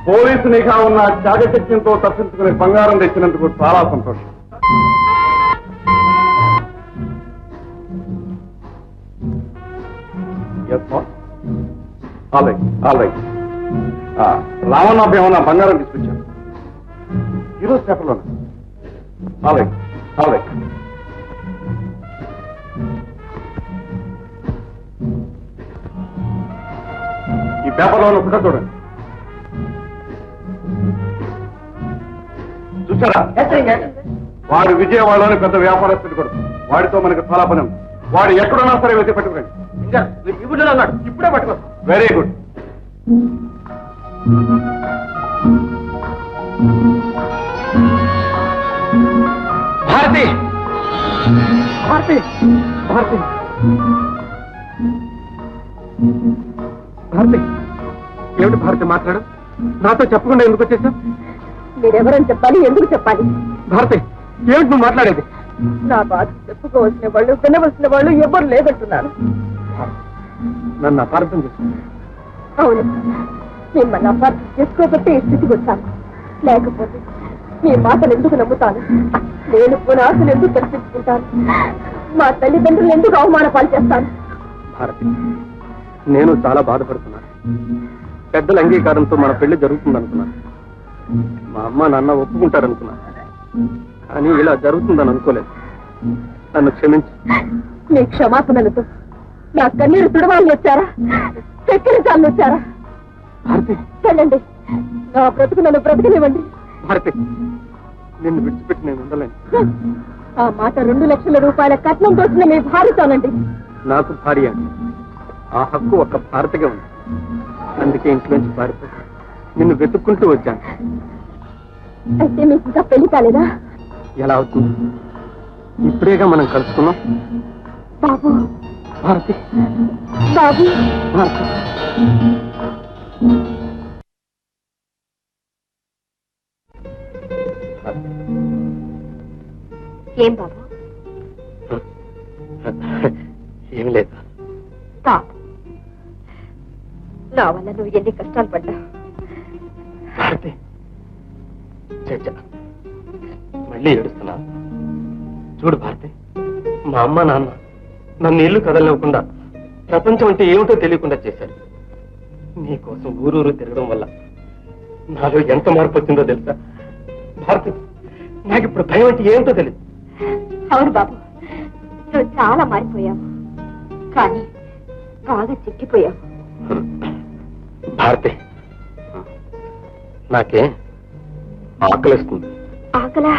Police నిఘా ఉన్న చాకచక్యంతో తప్పించుకుని బంగారం తెచ్చినందుకు చాలా సంతోషం. రామన్న ఏమన్నా బంగారం తీసుకొచ్చాను ఈరోజు పేపర్లోనే. అలాగే అలాగే. ఈ పేపర్లో ఉన్న ఫోటో చూడండి. చూసారా? వాడు విజయవాడలోని పెద్ద వ్యాపారస్తుడు కొడుకు. వాడితో మనకు చాలా పని ఉంది. వాడు ఎక్కడున్నా సరే వెతి పట్టుకురండి. ఇంకా ఇప్పుడు అన్నాడు, ఇప్పుడే పట్టుకో. Very good. భారతి, భారతి, భారతి, భారతి. ఏమిటి భారతి మాట్లాడు? నాతో చెప్పకుండా ఎందుకు వచ్చేసా? మీరెవరని చెప్పాలి, ఎందుకు చెప్పాలి? భారతి, ఏమిటి నువ్వు మాట్లాడేది? నా బాధ చెప్పుకోవాల్సిన వాళ్ళు, వినవలసిన వాళ్ళు ఎవరు లేదంటున్నాను. నన్ను అపార్థం చేసుకో. అవును, మిమ్మల్ని అపార్థం చేసుకోబట్టి ఈ స్థితికి వచ్చాను. లేకపోతే మీ మాటలు ఎందుకు నమ్ముతాను? నేను పునాసులు ఎందుకు కల్పించుకుంటాను? మా తల్లిదండ్రులు ఎందుకు అవమానపాలు చేస్తాను? భారతి, నేను చాలా బాధపడుతున్నాను. పెద్దల అంగీకారంతో మన పెళ్లి జరుగుతుందనుకున్నాను. మా అమ్మ నాన్న ఒప్పుకుంటారనుకున్నాను. కానీ ఇలా జరుగుతుందని అనుకోలేదు. నన్ను క్షమించు. మీ క్షమాపణలతో నా కన్నీరు తుడవాలని వచ్చారా? చక్కెరచాలని వచ్చారా? భారతి, వెళ్ళండి. నా బ్రతుకు నన్ను బ్రతకనివ్వండి. భారతి, నిన్ను విడిచిపెట్టి నేను ఉండలేను. ఆ మాట 2 లక్షల రూపాయల కట్నం తోచిన మీ భార్యతోనండి. నాకు భార్య అండి. ఆ హక్కు ఒక్క భారతిగా ఉంది. అందుకే ఇంట్లోంచి పారిపోయి నిన్ను వెతుక్కుంటూ వచ్చాను. అయితే మీకు ఇంకా పెళ్లి కాలేదా? ఎలా అవుతుంది? ఇప్పుడేగా మనం కలుసుకున్నాం. బాబు, భారతి, బాబు, భారతి. ఏం బాబు? ఏమి లేదు. బాబు, నా వల్ల నువ్వు ఎన్ని కష్టాలు పడ్డా. భారతి, మళ్ళీ ఏడుస్తున్నా. చూడు భారతి, మా అమ్మ నాన్న నన్ను ఇల్లు కదలనివ్వకుండా ప్రపంచం అంటే ఏమిటో తెలియకుండా చేశారు. నీకోసం ఊరూరు తిరగడం వల్ల నాలో ఎంత మార్పు వచ్చిందో తెలుసా భారతి? నాకు ఇప్పుడు భయం అంటే ఏమిటో తెలియదు. అవును బాబు, నువ్వు చాలా మారిపోయావు. కానీ బాగా చిక్కిపోయావు. భారతి, నాకే ఆకలిస్తుంది. ఆకలా?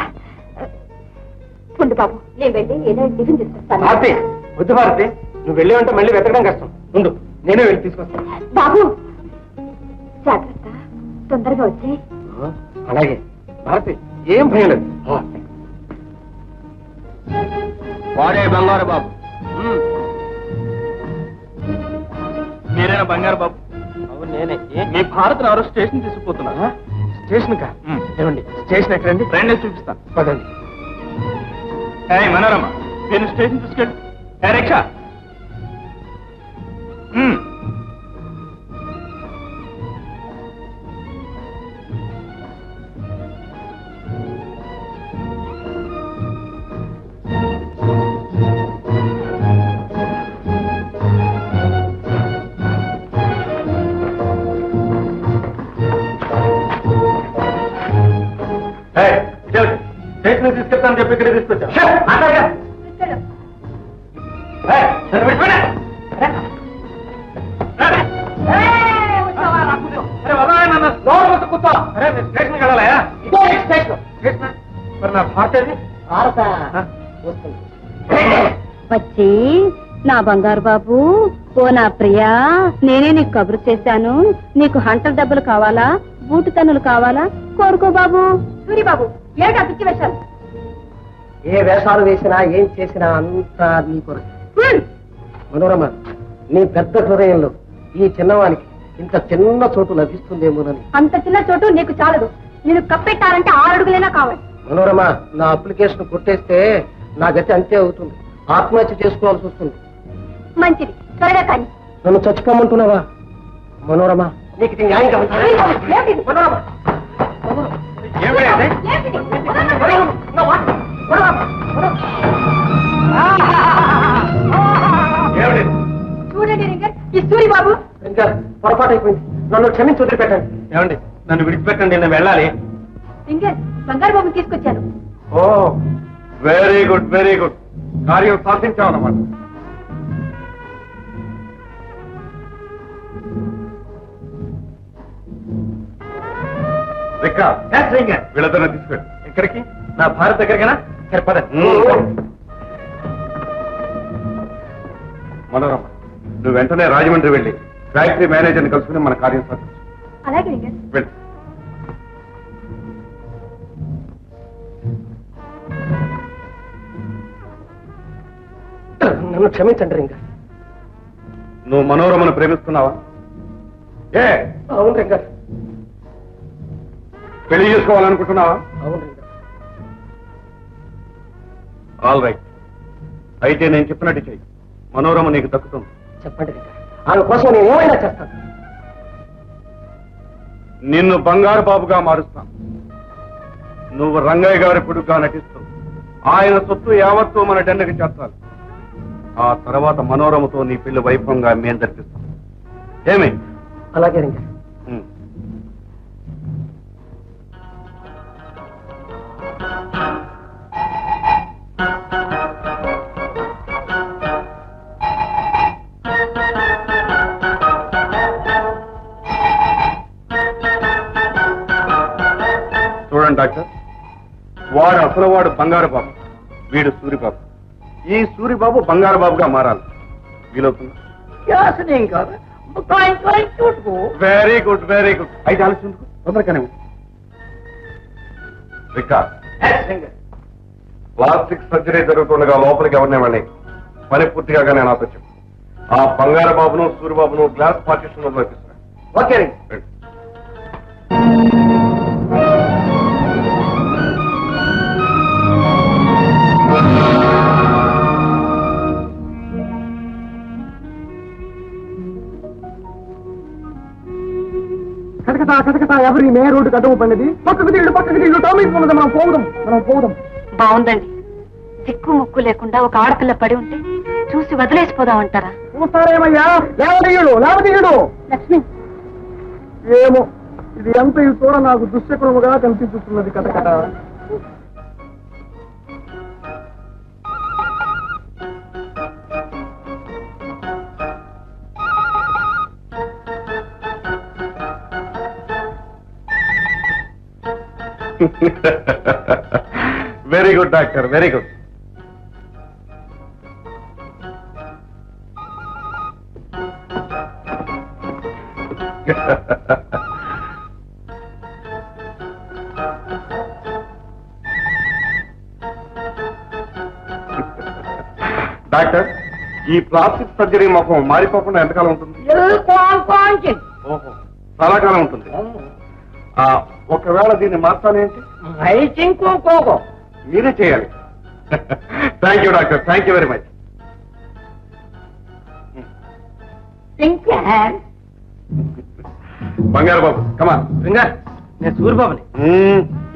ఉండు బాబు, నేను వెళ్ళి ఏదైనా టిఫిన్ తీసుకొస్తాను. భారతి, వద్దు భారతి, నువ్వు వెళ్ళేవంటే మళ్ళీ వెతకడం కష్టం. ఉండు, నేనే వెళ్ళి తీసుకొస్తాను. బాబు జాగ్రత్త, తొందరగా వచ్చే. అలాగే భారతి, ఏం భయం లేదు. వాడే బంగారు బాబు. మీరేనా బంగారు బాబు? అవును నేనే. మీ భారత్ ఎవరో స్టేషన్ తీసుకుపోతున్నా. స్టేషన్ కా? ఏమండి, స్టేషన్ ఎక్కడండి? రండి చూపిస్తాను. పదండి. మనోరమ్మ, నేను స్టేషన్ తీసుకెళ్ళి రిక్షా. స్టేషన్ తీసుకెళ్తాను చెప్పి ఇక్కడ తీసుకొచ్చా. స్టేషన్ వెళ్ళాలయా? మరి నా భారతది వచ్చి నా బంగారు బాబు, ఓ నా ప్రియా, నేనే నీకు కబురు చేశాను. నీకు హంటల డబ్బులు కావాలా, బూటు తన్నులు కావాలా? కోరుకో బాబు. సూరి బాబు, ఏమిటా పిచ్చి వేషాలు? ఏ వేషాలు వేసినా ఏం చేసినా అంతా నీ కొరకు. మనోరమ, నీ పెద్ద హృదయంలో ఈ చిన్నవానికి ఇంత చిన్న చోటు లభిస్తుందేమోనని. అంత చిన్న చోటు నీకు చాలదు. నేను కప్పెట్టాలంటే 6 అడుగులైనా కావాలి. మనోరమ, నా అప్లికేషన్ కొట్టేస్తే నా గతి అంతే అవుతుంది. ఆత్మహత్య చేసుకోవాల్సి వస్తుంది. మంచిది, త్వరగా కానీ. నన్ను చచ్చిపోమంటున్నావా? మనోరమ, నీకు ఇది న్యాయం కావాలి. ఏమిటిది? మనోరమ, ఏమిటిది? చూడండి రింగర్, ఈ సూరి బాబు. ఇంకా పొరపాటు అయిపోయింది. నన్ను క్షమించి వదిలిపెట్టండి. ఏమండి, నన్ను విడిచిపెట్టండి, నేను వెళ్ళాలి. రింగర్, బంగారు బాబుని తీసుకొచ్చాను. ఓ, వెరీ గుడ్, వెరీ గుడ్. కార్యం సాధించామన్నమాట. వీళ్ళతో తీసుకెళ్ళి. ఎక్కడికి? నా భారత్ దగ్గరికైనా? సరిపద. మనోరమ్మ, నువ్వు వెంటనే రాజమండ్రి వెళ్ళి ఫ్యాక్టరీ మేనేజర్ని కలుసుకుని మన కార్యం సాధించు. అలాగే రింగర్. వెళ్ళి. నన్ను క్షమించండి రింగ. నువ్వు మనోరమను ప్రేమిస్తున్నావా? ఏ, అవును రింగ. పెళ్లి చేసుకోవాలనుకుంటున్నావా? అవును రింగ. All right. అయితే నేను చెప్పినట్టు చెయ్యి. మనోరమ నీకు దక్కుతుంది. చెప్పండి రింగ, ఆమె కోసం నేను ఏమైనా చేస్తాను. నిన్ను బంగారు బాబుగా మారుస్తాను. నువ్వు రంగయ్య గారి కొడుకుగా నటిస్తూ ఆయన సొత్తు యావత్తు మన డెన్నకి చేర్చాలి. ఆ తర్వాత మనోరమతో నీ పెళ్లి వైభవంగా మేం జరిపిస్తాం. ఏమి? అలాగే చూడండి డాక్టర్, వాడు అసలు వాడు బంగారు బాబు, వీడు సూరిబాబు. ఈ సూరిబాబు బంగారు బాబుగా మారాలి. వీలవుతుందా? Very good, very good. అయితే ఆలోచన తొందరగానే ప్లాస్టిక్ సర్జరీ జరుగుతుండగా లోపలికి ఎవరినే వెళ్ళి పని పూర్తిగా నాతో చెప్పు. ఆ బంగారు బాబును సూరిబాబును గ్లాస్ పార్టీషన్ లో చూపిస్తాను. ఓకే. కటకటా ఎవరి మే రోడ్డు కట్టవు పండిది. పక్కకు తీళ్ళు టామిక్ ఉన్నది. మనం పోదాం. బాగుందండి. దిక్కు ముక్కు లేకుండా ఒక ఆడపిల్ల పడి ఉంటే చూసి వదిలేసిపోదామంటారా? చూస్తారేమయ్యా, లేవదీయుడు. లక్ష్మి, ఏమో ఇది ఎంత ఇది కూడా నాకు దుశ్శకునముగా కనిపించుతున్నది. కటకట very good doctor, very good. Doctor, ఈ ప్లాస్టిక్ సర్జరీ ముఖం మారిపోకుండా ఎంతకాలం ఉంటుంది? ఓహో, చాలా కాలం ఉంటుంది. ఒకవేళ దీన్ని మార్చాలేంటి? మీరే చేయాలి. Thank you doctor, thank you very much. బంగారు బాబు, కమాన్. నేను సూరిబాబుని.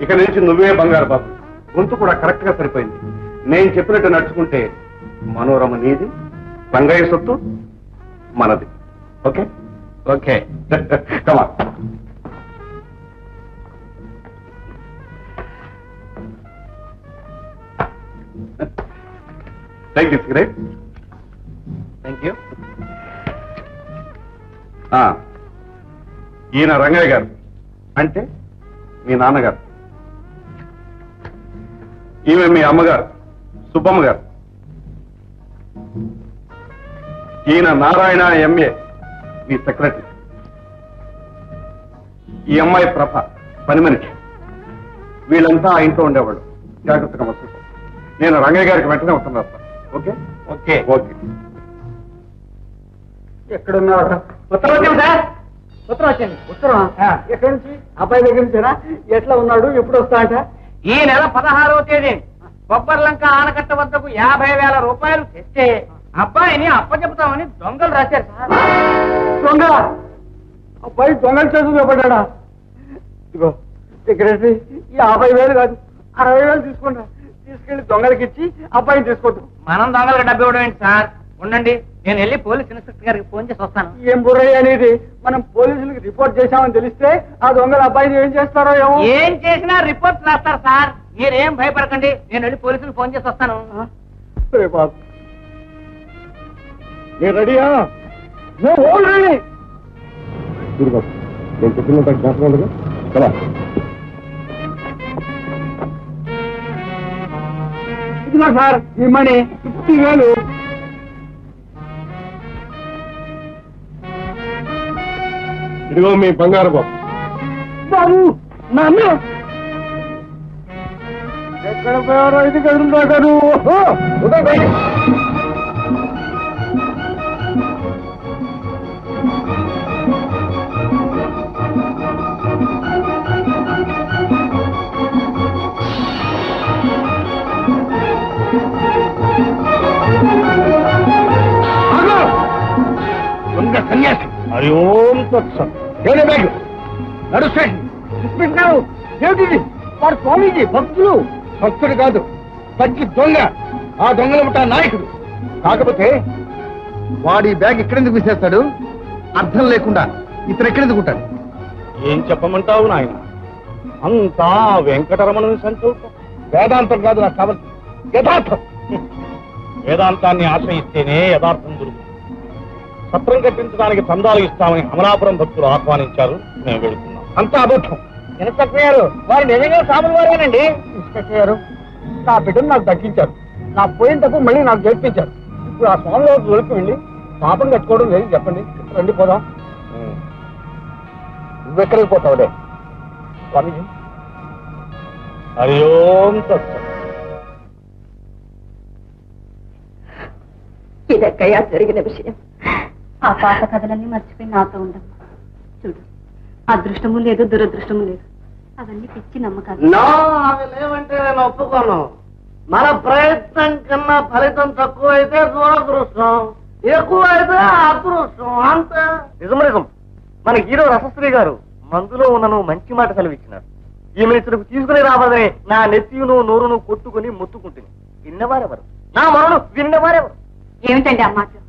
ఇక నుంచి నువ్వే బంగారు బాబు. గొంతు కూడా కరెక్ట్ గా సరిపోయింది. నేను చెప్పినట్టు నడుచుకుంటే మనోరమ నీది, రంగయ్య సొత్తు మనది. Okay okay, come on. Thank you cigarette. Thank you. ఈయన రంగయ్య గారు, అంటే మీ నాన్నగారు. ఈమె మీ అమ్మగారు సుబ్బమ్మ గారు. ఈయన నారాయణ ఎంఏ, మీ సెక్రటరీ. ఈ అమ్మాయి ప్రభ, పని మనిషి. వీళ్ళంతా ఆ ఇంట్లో ఉండేవాళ్ళు. జాగ్రత్తగా వస్తుంది. నేను రంగయ్య గారికి వెంటనే వస్తున్నాను సార్. Okay okay okay. ఎక్కడున్నావు? ఉత్తరం వచ్చింది సార్. ఉత్తరం వచ్చింది. ఉత్తరం ఎక్కడి నుంచి? అబ్బాయి దగ్గర నుంచేనా? ఎట్లా ఉన్నాడు? ఎప్పుడు వస్తా అంట? ఈ నెల 16వ తేదీ కొబ్బరిలంక ఆనకట్ట వద్దకు 50,000 రూపాయలు తెస్తే అబ్బాయిని అప్పచెపుతామని దొంగలు రాశారు సార్. దొంగ? అబ్బాయి దొంగలు చేతులు పడ్డా? ఇదిగో సెక్రటరీ, ఈ 50,000 కాదు 60,000 తీసుకుంటా. తీసుకెళ్లి దొంగలకి ఇచ్చి అబ్బాయిని తీసుకుంటాం. మనం దొంగలకు డబ్బు ఇవ్వడం ఏంటి సార్? ఉండండి, నేను వెళ్ళి పోలీస్ ఇన్స్పెక్టర్ గారికి ఫోన్ చేసి వస్తాను. ఏం బుర్రయ్య అనేది? మనం పోలీసులకు రిపోర్ట్ చేశామని తెలిస్తే ఆ దొంగల అబ్బాయిని ఏం చేస్తారో ఏమో. ఏం చేసినా రిపోర్ట్ రాస్తారు సార్. మీరేం భయపడకండి, నేను వెళ్ళి పోలీసులకు ఫోన్ చేసి వస్తాను. సరే బాబు, నేను రెడీయా? రెడీ. నేను చెప్పినంత జ్ఞాపకం ఉండగా కదా. ఇదిగో సార్ ఈ మనీ 50,000. ఇదిగో మీ బంగారు బాబు. బాబు, నాన్న ఎక్కడ పోయారో? ఇది కడుందా గారు? సన్యాసి. హరి ఓం తత్సత్. ఏమిటి? వాడు స్వామీజీ భక్తులు. భక్తుడు కాదు, పచ్చి దొంగ. ఆ దొంగల ముఠా నాయకుడు. కాకపోతే వాడి బ్యాగ్ ఎక్కడెందుకు విసేస్తాడు? అర్థం లేకుండా ఇతను ఎక్కడెందుకు ఉంటాడు? ఏం చెప్పమంటావు నాయన? అంతా వెంకటరమణ సంతోషం. వేదాంతం కాదు నాకు కావాల్సింది, యథార్థం. వేదాంతాన్ని ఆశ్రయిస్తేనే యథార్థం దొరుకుతుంది. సత్రం కట్టించడానికి చందాలు ఇస్తామని అమలాపురం భక్తులు ఆహ్వానించారు. మేము వెళుతున్నాం. అంతా అబద్ధం. ఇన్స్పెక్టర్ గారు, వారు నిజంగా సాములు వారేనండి. ఇన్స్పెక్టర్ గారు, నా బిడ్డను నాకు దక్కించారు. నా పోయిన తప్పు మళ్ళీ నాకు జరిపించారు. ఇప్పుడు ఆ స్వామిలో దొరికి వెళ్ళి పాపం కట్టుకోవడం లేదు. చెప్పండి, రండి పోదాం. నువ్వెక్కడికి పోతావులే స్వామీజీ. హరి ఓం తత్సత్. ఇదక్కయ్యా జరిగిన విషయం. ఆ పాత కథలన్నీ మర్చిపోయి నాతో ఉండమ్మా. చూడు, అదృష్టము లేదు, దురదృష్టము లేదు. అవన్నీ పిచ్చి నమ్మకాలు. అవి లేవంటే నేను ఒప్పుకోను. మన ప్రయత్నం కన్నా ఫలితం తక్కువ అయితే దురదృష్టం, ఎక్కువ అయితే అదృష్టం. అంతే. నిజం. మన హీరో రసశ్రీ గారు మందులో ఉన్నను మంచి మాట సెలవిచ్చినారు. ఈమె ఇతరుకు తీసుకుని రావాలని నా నెత్తియును నోరును కొట్టుకుని ముత్తుకుంటుంది. విన్నవారెవరు? నా మరణం విన్నవారెవరు? ఏమిటండి ఆ మాటలు?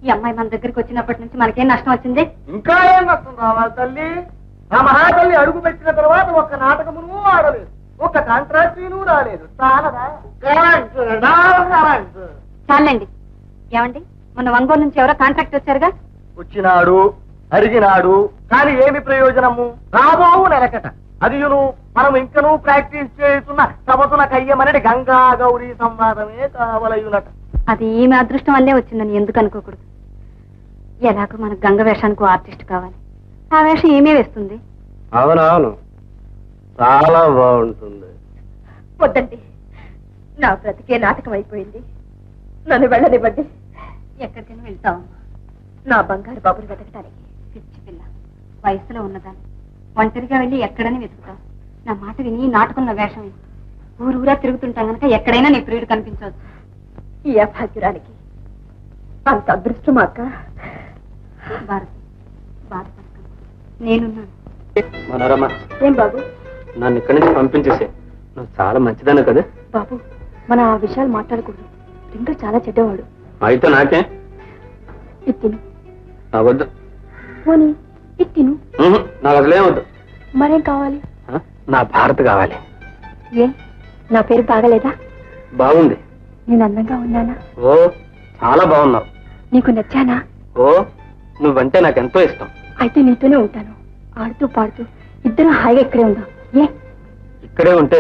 ఈ అమ్మాయి మన దగ్గరికి వచ్చినప్పటి నుంచి మనకేం నష్టం వచ్చింది? ఇంకా ఏం నష్టం రావాలి తల్లి? ఆ మహాతల్లి అడుగు పెట్టిన తర్వాత ఒక్క నాటకమును ఆడలేదు, ఒక్క కాంట్రాక్టరీను రాలేదు. చాలదా? చాలండి. ఏమండి, మొన్న ఒంగోలు నుంచి ఎవరో కాంట్రాక్ట్ వచ్చారుగా? వచ్చినాడు, అడిగినాడు, కానీ ఏమి ప్రయోజనము? రాబోవు నెలకట. అదియును మనం ఇంకనూ ప్రాక్టీస్ చేస్తున్న సభతున కయ్యమనడి గంగా గౌరీ సంవాదమే కావలయునట. అది ఈమె అదృష్టం వల్లే వచ్చిందని ఎందుకు అనుకోకూడదు? ఎలాగో మనకు గంగ వేషానికి ఆర్టిస్ట్ కావాలి. ఆ వేషం ఏమే వేస్తుంది. అవునవును, చాలా బాగుంటుంది. వద్దండి, నా బ్రతికే నాటకం అయిపోయింది. నన్ను వెళ్ళనివ్వండి. ఎక్కడికైనా వెళ్తావమ్మా. నా బంగారు బాబుని వెతకటానికి. పిచ్చి పిల్ల, వయసులో ఉన్నదాన్ని ఒంటరిగా వెళ్ళి ఎక్కడని వెతుకుతావు. నా మాట విని నాటకంలో వేషం వేసి ఊరూరా తిరుగుతుంటాం గనక ఎక్కడైనా నీ ప్రియుడు కనిపించవచ్చు. ఈ అభాగ్యురానికి అంత అదృష్టం అక్క. భారతి, బాధపడతాను, నేనున్నాను. మనోరమ్మ, ఏం బాబు? నన్ను ఇక్కడి నుంచి పంపించేసే. నువ్వు చాలా మంచిదాను కదా బాబు. మనం ఆ విషయాలు మాట్లాడకూడదు. రింగ చాలా చెడ్డవాడు. అయితే నాకే ఇత్తిను వద్దు. పోనీ ఇత్తిను. నాకు అసలేం వద్దు. మరేం కావాలి? నా భారత్ కావాలి. ఏ, నా పేరు బాగలేదా? బాగుంది. నేను అందంగా ఉన్నానా? ఓ, చాలా బాగున్నావు. నీకు నచ్చానా? ఓ, నువ్వంటే నాకెంతో ఇష్టం. అయితే నీతోనే ఉంటాను. ఆడుతూ పాడుతూ ఇద్దరం హాయిగా ఇక్కడే ఉందాం. ఏ, ఇక్కడే ఉంటే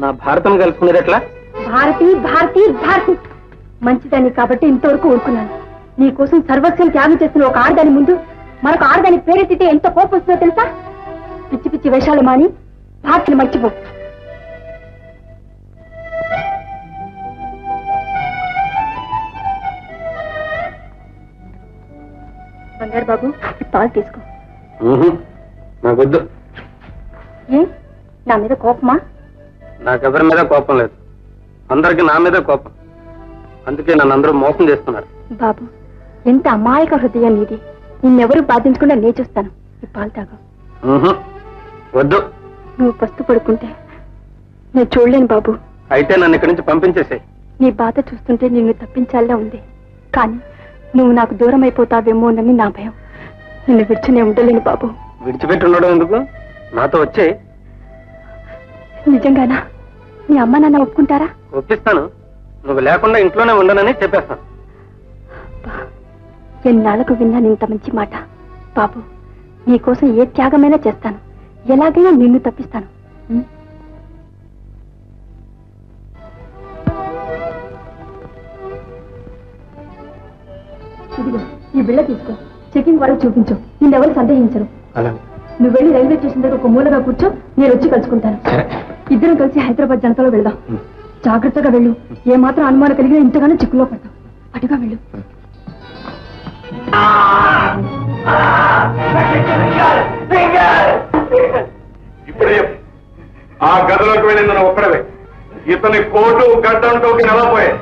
నా భారతం కలుసుకునేది ఎట్లా? భారతి భారతి భారతి మంచిదాన్ని కాబట్టి ఇంతవరకు ఊరుకున్నాను. నీ కోసం సర్వస్వం త్యాగం చేస్తున్న ఒక ఆడదాని ముందు మరొక ఆడదాని పేరెత్తితే ఎంత కోపం వస్తుందో తెలుసా? పిచ్చి పిచ్చి వేషాలు మాని భారతిని మర్చిపో. బంగారు బాబు, పాలు తీసుకో. నాకొద్దు. ఏ, నా మీద కోపమా? నాకెవరి మీద కోపం లేదు. అందరికి నా మీద కోపం. అందుకే నన్ను అందరూ మోసం చేస్తున్నారు. బాబు, ఎంత అమాయక హృదయం నీది. నిన్నెవరూ బాధించకుండా నే చూస్తాను. ఈ పాలు తాగు. వద్దు. నువ్వు పస్తు పడుకుంటే నేను చూడలేను బాబు. అయితే నన్ను ఇక్కడి నుంచి పంపించేసే. నీ బాధ చూస్తుంటే నిన్ను తప్పించాలా ఉంది. కానీ నువ్వు నాకు దూరం అయిపోతావేమోనని నా భయం. నిన్ను విడిచినే ఉండలేను బాబు. విడిచిపెట్టి ఉండడం ఎందుకు? నాతో వచ్చే. నిజంగానా? నీ అమ్మ నాన్న ఒప్పుకుంటారా? ఒప్పిస్తాను. నువ్వు లేకుండా ఇంట్లోనే ఉండనని చెప్పేస్తాను. ఎన్నాళ్లకు విన్నాను ఇంత మంచి మాట. బాబు, నీకోసం ఏ త్యాగమైనా చేస్తాను. ఎలాగైనా నిన్ను తప్పిస్తాను. ఇదిగో ఈ బిళ్ళ తీసుకో. చెకింగ్ వాళ్ళకి చూపించు. నిన్నెవరు సందేహించరు. నువ్వు వెళ్ళి రైల్వే స్టేషన్ దగ్గర ఒక మూలగా కూర్చో. నేను వచ్చి కలుసుకుంటాను. ఇద్దరం కలిసి హైదరాబాద్ జనతాలో వెళ్దాం. జాగ్రత్తగా వెళ్ళు. ఏమాత్రం అనుమానం కలిగినా ఇంతగానో చిక్కులో పడతాం. అటుగా వెళ్ళు. ఇప్పుడు ఆ గదిలోకి వెళ్ళింది నువ్వు ఒక్కడవే. ఇతని కోటు గడ్డంటోకి ఎలా పోయాయి?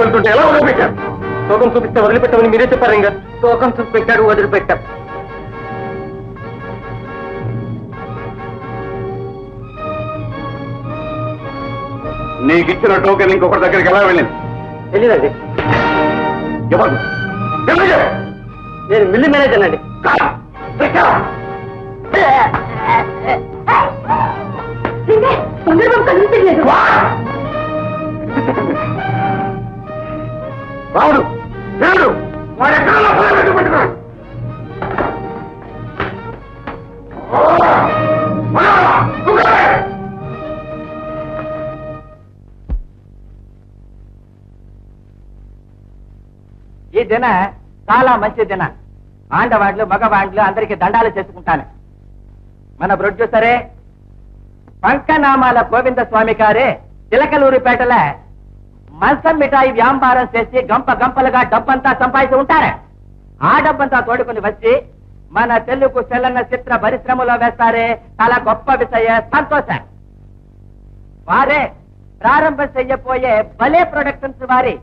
వెళ్తుంటే ఎలా వదిలిపెట్టారు? తూకం చూపిస్తే వదిలిపెట్టామని మీరే చెప్పారు ఇంకా. తూకం చూపెట్టాడు, వదిలిపెట్టాం. నీకు ఇచ్చిన టోకెన్ ఇంకొకరి దగ్గరికి ఎలా వెళ్ళింది? తెలియదండి. ఎవరు? నేను మిల్లి మేనేజర్ అండి. బంగారు బాబు కనిపించలేదు. రావుడు దేవుడు వాడు ఎక్కడ పెట్టుకోడు. ఈ దిన చాలా మంచి దిన. ఆండవాండ్లు మగవాండ్లు అందరికీ దండాలు చేసుకుంటాను. మన ప్రొడ్యూసరే పంకనామాల గోవింద స్వామి గారే చిలకలూరిపేటల మంచం మిఠాయి వ్యాపారం చేసి గంప గంపలుగా డబ్బంతా సంపాదించి ఉంటారే. ఆ డబ్బంతా తోడుకుని వచ్చి మన తెలుగు చలన చిత్ర పరిశ్రమలో వేస్తారే. చాలా గొప్ప విషయ, సంతోషం. వారే ప్రారంభం చెయ్యపోయే భలే ప్రొడక్షన్స్ వారి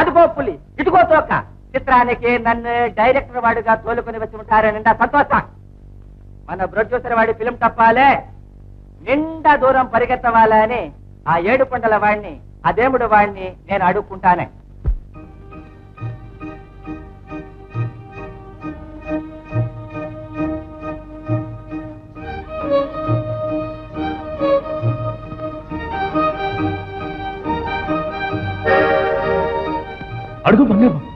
అదుగో పులి ఇటుగో తోక చిత్రానికి నన్ను డైరెక్టర్ వాడిగా తోలుకుని వచ్చి ఉంటారే. నిండా సంతోషం. మన ప్రొడ్యూసర్ వాడి ఫిలిం తప్పాలే, నిండా దూరం పరిగెత్తవాలని ఆ 7 కొండల వాడిని, ఆ దేవుడు వాడిని నేను అడుక్కుంటానే. అడుగు బంగారు బాబు.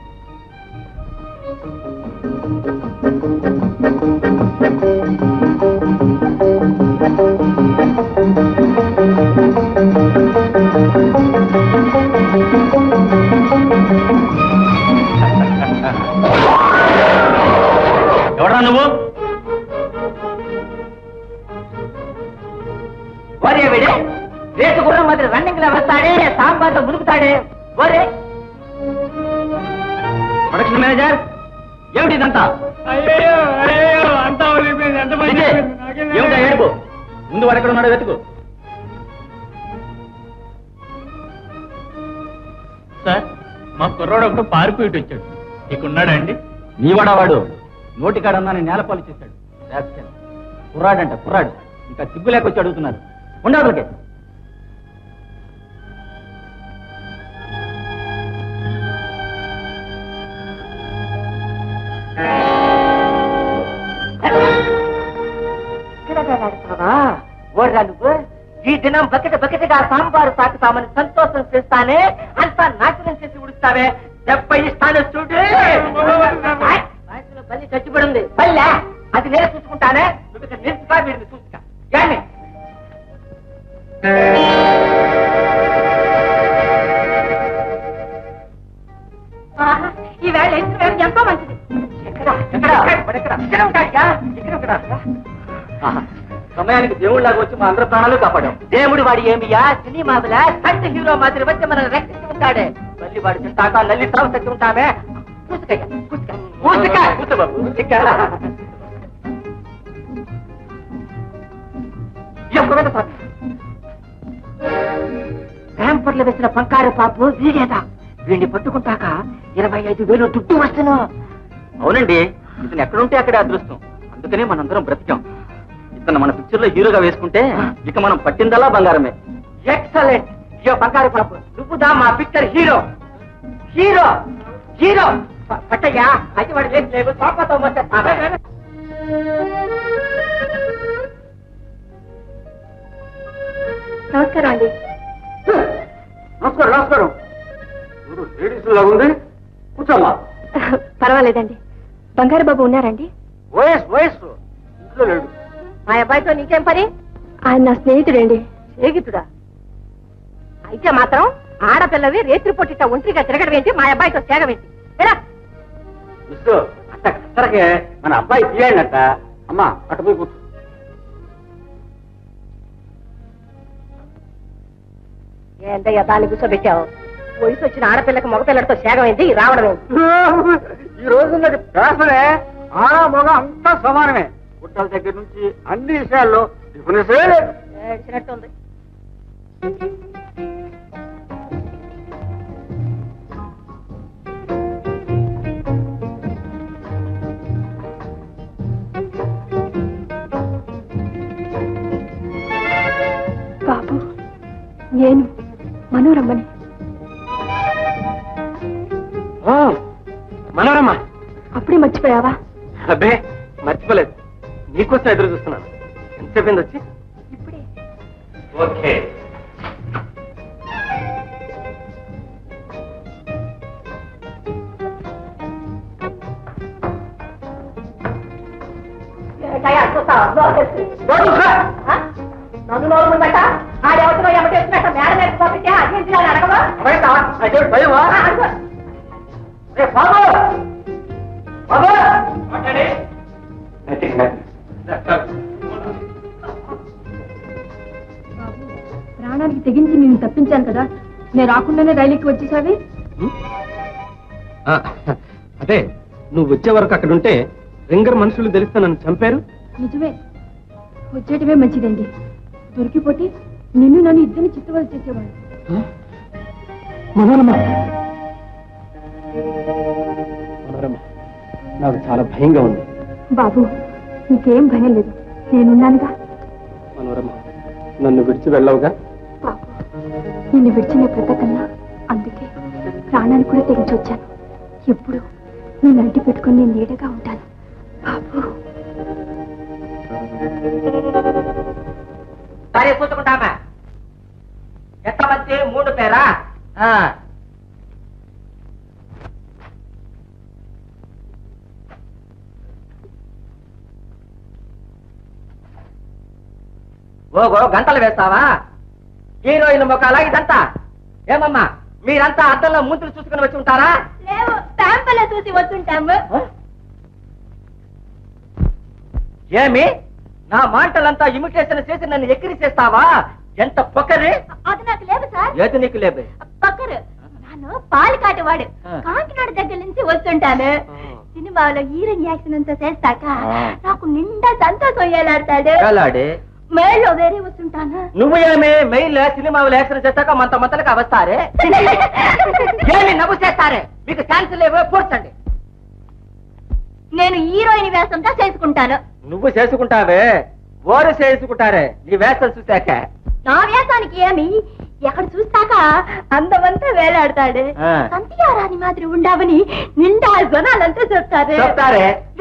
ఎవరా నువ్వు? ఒరే విడే రేటు కూడా మాత్రం రన్నింగ్ లో వస్తాడే, సాంబార్లో మునుగుతాడే. ఒరే ప్రొడక్షన్ మేనేజర్, ఏమిటి ఇదంతా? ఏమిటా ఏడుపు? ముందు వాడు ఎక్కడ ఉన్నాడో వెతుకు. సార్, మా కుర్రాడు ఒకటి పారిపోయి వచ్చాడు. ఇక్కడున్నాడా అండి? నీవాడా వాడు? నోటికాడన్నా నేలపాలు చేశాడు. కుర్రాడంట కుర్రాడు. ఇంకా సిగ్గు లేకొచ్చి అడుగుతున్నారు. ఉండవలకే ఓర్రా నువ్వు. ఈ దినం బకెటగా సాంబారు సాకుతామని సంతోషం చేస్తానే, అంతా నాశనం చేసి ఉడుస్తావే. దెబ్బ ఇస్తాను చూడు. బల్లి చచ్చిపడింది. బల్లె అది నేను చూసుకుంటానే. నువ్వు ఇక్కడ నిలుచుగా మీరు చూసుకా. కానీ ఈ వేళ ఎంతో మంచిది. సమయానికి దేవుళ్ళలాగా వచ్చి మా అందరి ప్రాణాలు కాపాడాం. దేవుడు వాడి ఏమియా సినిమాల సంటి హీరో మాదిరి వచ్చి మనం రక్షించి ఉంటాడే. మళ్ళీ వాడు తింటాక నల్లి తావు తెచ్చి ఉంటామే. ర్యాంపర్లు వేసిన పంకారు పాపు వీడేదా. వీడిని పట్టుకుంటాక 25,000 దుడ్డు వస్తును. అవునండి, ఇతను ఎక్కడుంటే అక్కడే అదృష్టం. అందుకనే మనందరం బ్రతికాం. ఇతను మన పిక్చర్ లో హీరోగా వేసుకుంటే ఇక మనం పట్టిందల్లా బంగారమే. ఎక్సలెంట్. ఇయో బంగారు పాపు, నువ్వుదా మా పిక్చర్ హీరో. హీరో హీరో పట్టయ్యా. అది వాడు లేవు పాపతో నమస్కారం అండి. నమస్కారం నమస్కారం. లేడీస్ లాగా ఉంది, కూర్చోమ్మా. పర్వాలేదండి. బంగారు బాబు ఉన్నారండి? వయస్సు ఇంట్లో లేడు. మా అబ్బాయితో నీకేం పని? ఆయన నా స్నేహితుడండి. స్నేహితుడా? అయితే మాత్రం ఆడపిల్లవి రేత్రి పొట్టిట ఒంటరిగా తిరగడం ఏంటి? మా అబ్బాయితో చేగవేంటి? ఎలా మిస్ అట్ట కసరకే మన అబ్బాయి తీయండట. అమ్మా అటు పోయి కూర్చో. ఏంటయ్యా దాన్ని కూర్చోబెట్టావు? వయసు వచ్చిన ఆడపిల్లకి మగపిల్లడితో సేగమైంది రావడం ఏంటి? ఈ రోజున్నది ఫ్యాషనే. ఆడ మగ అంతా సమానమే. గుట్టల దగ్గర నుంచి అన్ని విషయాల్లో డిఫరెన్సే లేదు. ఏడ్చినట్టుంది. నేను మనోరమ్మని. మనోరమ్మ, అప్పుడే మర్చిపోయావా? అబ్బే మర్చిపోలేదు, నీకోసం ఎదురు చూస్తున్నాను. ఎంతసేపు వచ్చి? ఇప్పుడే. ఓకే. నన్ను నోరుకుందట ఆడెవరితో ఎమటేస్తున్నట్ట మేడ మీద పంపితే అర్జెంట్ అడగవా? ప్రాణానికి తెగించి నేను తప్పించాను కదా, నేను రాకుండానే రైలుకి వచ్చేసావి. అదే నువ్వు వచ్చే వరకు అక్కడ ఉంటే రింగర్ మనుషులు తెలిస్తే నన్ను చంపారు. నిజమే, వచ్చేటమే మంచిదండి. దొరికిపోతే నిన్ను నన్ను ఇద్దరిని చిత్తవలు చేసేవాడు. మనోరమ్మ, నాకు చాలా భయంగా ఉంది. బాబు, నీకేం భయం లేదు, నేనున్నానుగా. మనోరమ్మ, నన్ను విడిచి వెళ్ళవుగా? బాబు, నిన్ను విడిచిన బ్రతకన్నా, అందుకే ప్రాణాన్ని కూడా తెగించి వచ్చాను. ఎప్పుడు నేను అంటి పెట్టుకుని నేను నీడగా ఉంటాను బాబు. సరే చూసుకుంటామా? ఎంతమంది? 3 పేరా? ఓగో గంటలు వేస్తావా? హీరోయిన్ ముఖాలా ఇదంతా? ఏమమ్మా మీరంతా అద్దంలో ముందులు చూసుకుని వచ్చి ఉంటారా? లేవు, శాంపుల్ చూసి వచ్చుంటాము. ఏమి నా మాటలంతా ఇమిటేషన్ చేసి నన్ను ఎక్కిరి చేస్తావా? ఎంత పొక్కరి! అది నాకు లేదు సార్. ఏది నీకు లేబే? పక్కరు నన్ను పాలు కాటేవాడు కాకినాడ దగ్గర నుంచి వస్తుంటాను. సినిమాలో హీరోయిన్ యాక్షన్ అంతా చేస్తాక నాకు నిండా సంతోషం ఏలాడతాడు. మెయిల్లో వేరే వస్తుంటాను. నువ్వు ఏమి మెయిల్ సినిమాలో యాక్షన్ చేస్తాక మంత మంతలుగా వస్తారే? ఏమి నవ్వు చేస్తారే? మీకు ఛాన్స్ లేవో పూర్చండి. నేను హీరోయిన్ వేషంతా చేసుకుంటాను. నువ్వు చేసుకుంటావే, ఓరు చేసుకుంటారే నీ వేషాలు చూశాక. నా వేషానికి ఏమి ఎక్కడ చూస్తాక అందమంతా వేలాడతాడు. సంతియారాని మాదిరి ఉండవని నిండా జనాలంతా చెప్తారే.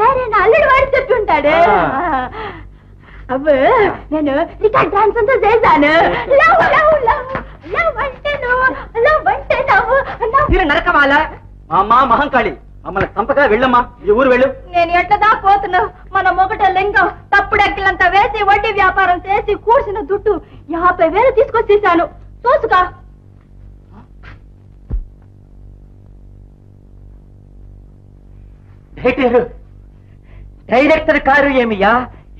వేరే నా అల్లుడు వాడు చెప్పి ఉంటాడు. అవ్వు నేను రికార్డ్ డాన్స్ అంతా చేశాను. నరకమాల మా అమ్మ మహంకాళి మమ్మల్ని చంపగా వెళ్ళమ్మా, ఈ ఊరు వెళ్ళు. నేను ఎట్లదా పోతున్నావు? మన మొగట లింగం తప్పుడెక్కలంతా వేసి వడ్డీ వ్యాపారం చేసి కూర్చిన దుడ్డు 50,000 తీసుకొచ్చేసాను. చూసుకా. Director car ఏమియా?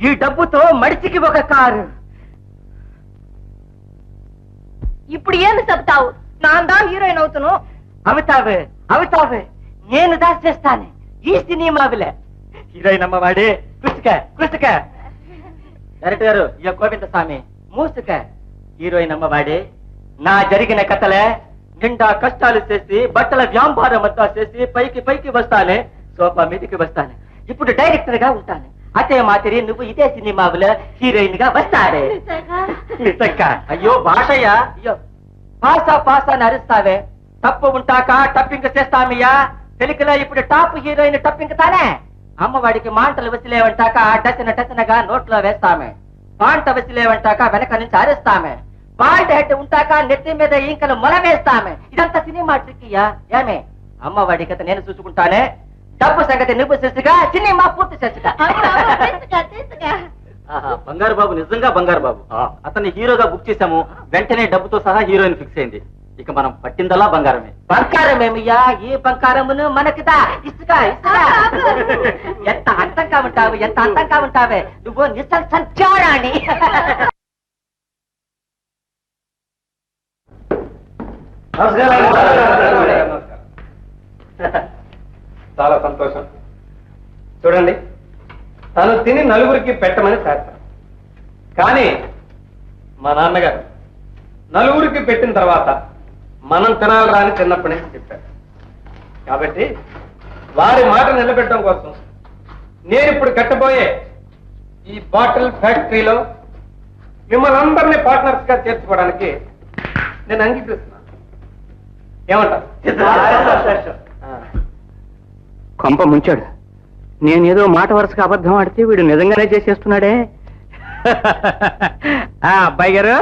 ఈ డబ్బుతో మడిచికి ఒక కారు. ఇప్పుడు ఏమి చెప్తావు? నాందా హీరోయిన్ అవుతును. అవుతావే అవుతావే, నేను దాచేస్తాను ఈ సినిమావిలే. హీరోయిన్ అమ్మవాడే కృషిక కృషిక. డైరెక్టర్ గారు, ఇక గోవింద స్వామి మూసుక. హీరోయిన్ అమ్మవాడే నా జరిగిన కథలే. నిండా కష్టాలు చేసి బట్టల వ్యాపారం అంతా చేసి పైకి పైకి వస్తానే, సోఫా మీదకి వస్తాను. ఇప్పుడు డైరెక్టర్ గా ఉంటాను. అతే మాదిరి నువ్వు ఇదే సినిమాలో హీరోయిన్ గా వస్తారే. నిజంగా అయ్యో భాషయ్యా, అయ్యో పాసా పాసా నరుస్తావే. తప్పు ఉంటాక టప్పింగ్ చేస్తామయ్యా. తెలుగులో ఇప్పుడు టాప్ హీరోయిన్ టప్పింగ్ తానే. అమ్మవాడికి మాంటలు వసిలేవంటాక టచన టచనగా నోట్లో వేస్తామే. పాంట వసిలేవంటాక వెనక నుంచి అరుస్తామే. బాల్డ్ హెడ్ ఉంటాక నెత్తి మీద ఇంకలు మొల వేస్తామే. ఇదంతా సినిమా ట్రిక్కియా. ఏమే అమ్మవాడి కథ నేను చూసుకుంటానే, డబ్బు సంగతి నువ్వు చేస్తుగా, సినిమా పూర్తి చేస్తుగా. బంగారు బాబు నిజంగా బంగారు బాబు. అతన్ని హీరోగా బుక్ చేశాము, వెంటనే డబ్బుతో సహా హీరోయిన్ ఫిక్స్ అయింది. ఇక మనం పట్టిందల్లా బంగారమే. బంగారమేమయ్యా? ఈ బంగారమును మనకిదా ఇసుక ఇసుక. ఎంత అంతంగా ఉంటావు, ఎంత అంతంగా ఉంటావే నువ్వు. నిజం సంచారాన్ని. చాలా సంతోషం. చూడండి, తను తిని నలుగురికి పెట్టమని శాస్త్రం. కానీ మా నాన్నగారు నలుగురికి పెట్టిన తర్వాత మనం తినాలరా అని చిన్నప్పటి నుంచి చెప్పారు. కాబట్టి వారి మాట నిలబెట్టడం కోసం నేను ఇప్పుడు కట్టబోయే ఈ బాటిల్ ఫ్యాక్టరీలో మిమ్మల్ని అందరినీ పార్ట్నర్స్ గా చేర్చుకోవడానికి నేను అంగీకరిస్తున్నాను. ఏమంటా? కొంప ముంచాడు. నేనేదో మాట వరుసగా అబద్ధం ఆడితే వీడు నిజంగానే చేసేస్తున్నాడే. అబ్బాయి గారు,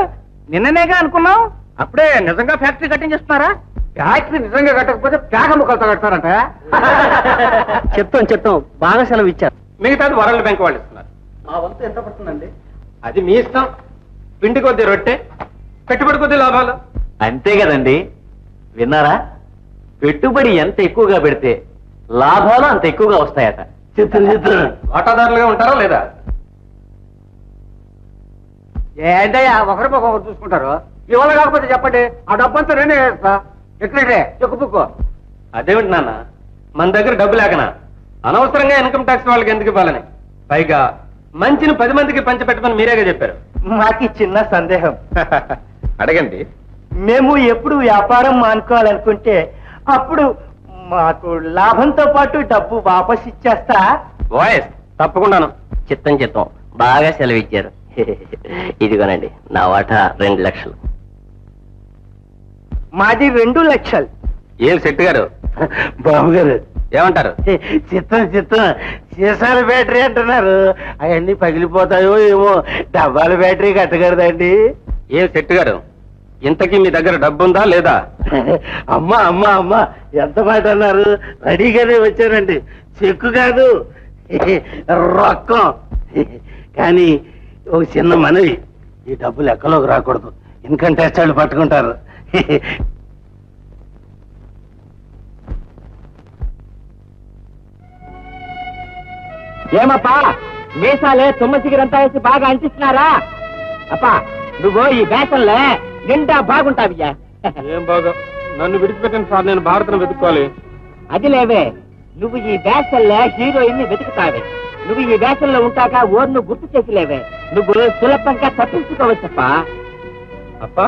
నిన్ననేగా అనుకున్నాం, అప్పుడే నిజంగా ఫ్యాక్టరీ కట్టించేస్తున్నారా? ఫ్యాక్టరీ నిజంగా కట్టకపోతే పేక ముక్కలతో కడతారంట. చెప్తాం బాగా సెలవు ఇచ్చారు. మిగతాది వరల్డ్ బ్యాంక్ వాళ్ళు ఇస్తున్నారు. మా వంతు ఎంత పడుతుందండి? అది మీ ఇష్టం. పిండి కొద్ది రొట్టె, పెట్టుబడి కొద్ది లాభాలు. అంతే కదండి. విన్నారా? పెట్టుబడి ఎంత ఎక్కువగా పెడితే లాభాలు అంత ఎక్కువగా వస్తాయట. వాటాదారులుగా ఉంటారా లేదా? ఏంటయ్యా ఒకరికొకరు చూసుకుంటారు. ఇవాళ కాకపోతే చెప్పండి, ఆ డబ్బంతా నేనే వేస్తా. ఎట్లంటే చెక్కుపుక్కో. అదేమిటి నాన్న, మన దగ్గర డబ్బు లేకనా? అనవసరంగా ఇన్కమ్ ట్యాక్స్ వాళ్ళకి ఎందుకు ఇవ్వాలని? పైగా మంచిని 10 మందికి పంచిపెట్టమని మీరేగా చెప్పారు. మాకి చిన్న సందేహం. అడగండి. మేము ఎప్పుడు వ్యాపారం మానుకోవాలనుకుంటే అప్పుడు మాకు లాభంతో పాటు డబ్బు వాపస్ ఇచ్చేస్తా. వాయిస్ తప్పకుండాను. చిత్తం బాగా సెలవిచ్చారు. ఇదిగోనండి నా వాటా 2 లక్షలు. మాది 2 లక్షలు. ఏం శెట్టి గారు, బాబు గారు ఏమంటారు? చిత్తం సీసాల బ్యాటరీ అంటున్నారు. అవన్నీ పగిలిపోతాయో ఏమో. డబ్బాల బ్యాటరీ కట్టగలదండి. ఏం శెట్టి గారు, ఇంతకీ మీ దగ్గర డబ్బు ఉందా లేదా? అమ్మా ఎంత మాట అన్నారు. రెడీగానే వచ్చానండి. చెక్కు కాదు, రొక్కం. కానీ ఒక చిన్న మనవి, ఈ డబ్బు లెక్కలోకి రాకూడదు. ఇన్కమ్ ట్యాక్స్ వాళ్ళు పట్టుకుంటారు. ఏమప్పా, మీసాలే తుమ్మ సిగరంతా వేసి బాగా అంటిస్తున్నారా? అప్పా, నువ్వు ఈ వేషంలో నిండా బాగుంటావియ్యా. ఏం బాగా, నన్ను విడిచిపెట్టిన సార్, నేను భారతను వెతుక్కోవాలి. అది లేవే, నువ్వు ఈ వేషంలో హీరోయిన్ ని వెతుకుతావే. నువ్వు ఈ వేషంలో ఉంటాక ఓర్ను గుర్తు చేసి లేవే. నువ్వు సులభంగా తప్పించుకోవచ్చప్పా. అప్పా,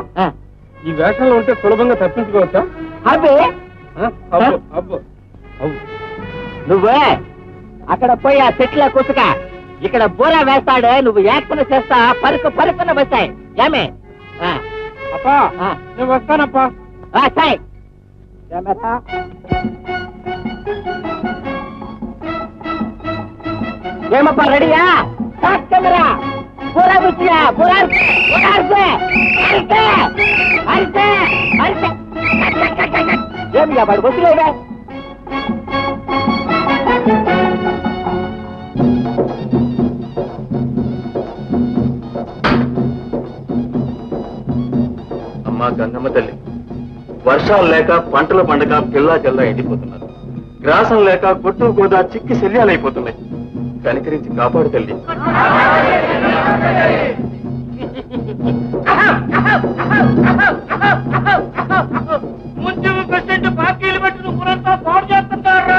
ఈ వేషంలో ఉంటే సులభంగా తప్పించుకోవచ్చా? అబ్బే, అబ్బో నువ్వే అక్కడ పోయి ఆ చెట్ల కుసుక, ఇక్కడ బూర వేస్తాడే, నువ్వు యాక్షన్ చేస్తా పరుకున వస్తాయి. ఏమే అప్పా, నేను వస్తానప్పా. సాయి ఏమప్పా, రెడీయా? కెమెరా బూరా బుచ్చియా, ఏమియా వాడు బొచ్చులేదా? అమ్మా గంగమ్మ తల్లి, వర్షాలు లేక పంటల పండగ పిల్లా జల్లా ఎండిపోతున్నారు. గ్రాసం లేక కొట్టు గోదా చిక్కి శల్యాలైపోతున్నాయి. కనికరించి కాపాడు తల్లి. ముందు ప్రెసిడెంట్ బాకీలు పెట్టిన ఊరంతా పాడు చేస్తున్నారు.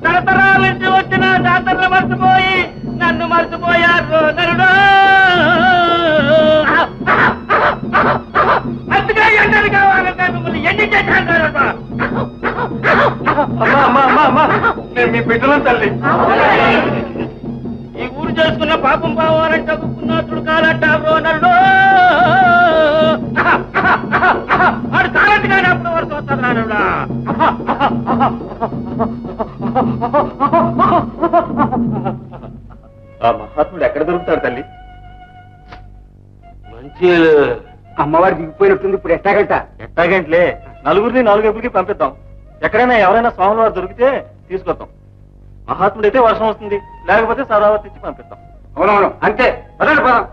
తరతరాల నుంచి వచ్చిన జాతరలు మర్చిపోయి నన్ను మర్చిపోయారు నరుడు. అందుకే ఎండలు కావాలంటే మిమ్మల్ని ఎన్ని చేశాను. నేను మీ బిడ్డలను తల్లి. ఈ ఊరు చేసుకున్న పాపం పోవాలంటే పుణ్యాతుడు కాలంటారు నరుడు. వాడు కాలంటి కానీ అప్పుడు వరకు వస్తుంది నరుడా. ఆ మహాత్ముడు ఎక్కడ దొరుకుతాడు తల్లి? మంచి అమ్మవారు దిగిపోయినట్టుంది. ఇప్పుడు ఎట్టాగంటలే, నలుగురిని 4 వైపులకి పంపిద్దాం. ఎక్కడైనా ఎవరైనా స్వాముల వారు దొరికితే తీసుకొద్దాం. మహాత్ముడైతే వర్షం వస్తుంది, లేకపోతే సరావతి ఇచ్చి పంపిద్దాం. అవునవును, అంతే. పదండి పదం.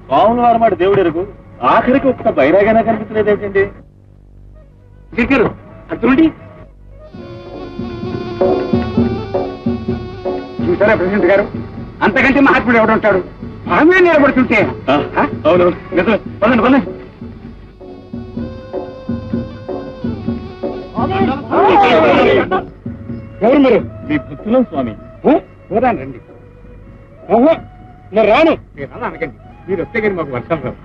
స్వాముల వారు మాట దేవుడు ఎరుగు. ఆఖరికి ఒక్క బైరాగానే కనిపించలేదేంటండి? గిరిగారు అర్జునుడి చూసారా ప్రెసిడెంట్ గారు? అంతకంటే మహాత్ముడు ఎవడుంటాడు? మనమే నిలబడుతుంటే. అవునవును, నిజమే. పదండి పదండి. ఎవరు మరి? మీ భక్తులం స్వామి. పోదాను రండి. నేను రాను. మీరు అలా అనకండి. మీరు వస్తే కానీ మాకు వర్షం రావు.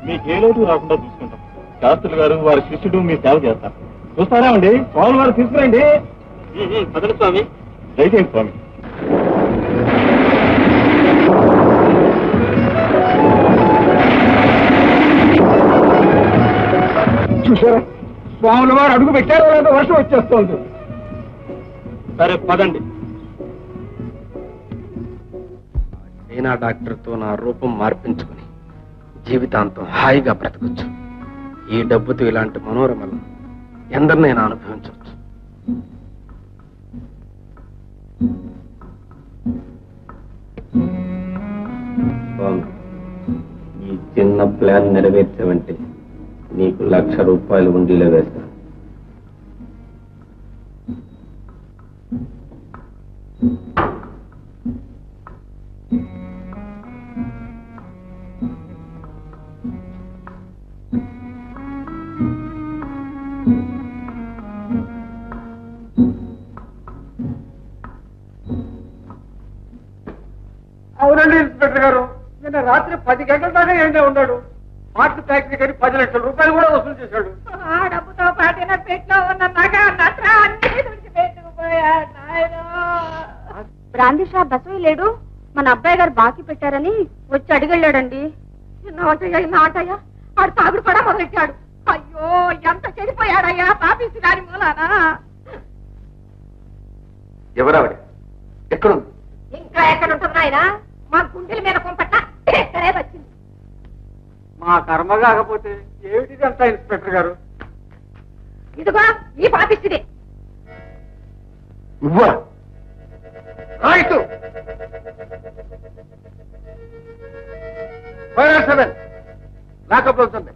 మీకు ఏ లోటు రాకుండా చూసుకుంటాం. శాస్త్రులు గారు వారి శిష్యుడు మీ సేవ చేస్తారు. చూస్తారా అండి? స్వామి వారు తీసుకురండి. పదండి స్వామి. దయచేయండి స్వామి. చూసారా స్వాముల వారు అడుగు పెట్టారో లేదో వర్షం వచ్చేస్తోంది. సరే పదండి. చైనా డాక్టర్తో నా రూపం మార్పించుకుని జీవితాంతం హాయిగా బ్రతకొచ్చు. ఈ డబ్బుతో ఇలాంటి మనోరమలు ఎందరినైనా అనుభవించవచ్చు. ఈ చిన్న ప్లాన్ నెరవేర్చావంటే నీకు 1,00,000 రూపాయలు ఉండీలో వేస్తా. అవునండి ఇన్స్పెక్టర్ గారు, నిన్న రాత్రి 10 గంటల దాకా ఏంటో ఉన్నాడు. మార్ట్ ఫ్యాక్టరీ కానీ 10 లక్షల రూపాయలు కూడా వసూలు చేశాడు. ఆ డబ్బుతో పాటిన పెట్లో ఉన్న నగ నట్ర అన్ని విడిచిపెట్టుకుపోయాడు నాయనా. బ్రాందీ షాప్ బసవి లేడు, మన అబ్బాయి గారు బాకీ పెట్టారని వచ్చి అడిగెళ్ళాడండి. నాటయ్య ఆడు తాగుడు కూడా మొదలెట్టాడు. అయ్యో ఎంత చెడిపోయాడయ్యా పాపిసి దాని మూలానా. ఎవరావిడ? ఎక్కడుంది? ఇంకా ఎక్కడుంటుంది ఆయన? మా గుండెల మీద కొంపట్ట ఎక్కడే వచ్చింది. మా కర్మ కాకపోతే ఏమిటిది అంతా ఇన్స్పెక్టర్ గారు? ఇదిగో ఈ పాపిస్తుంది. నువ్వా? రైతు 7 లాకప్ అవుతుంది.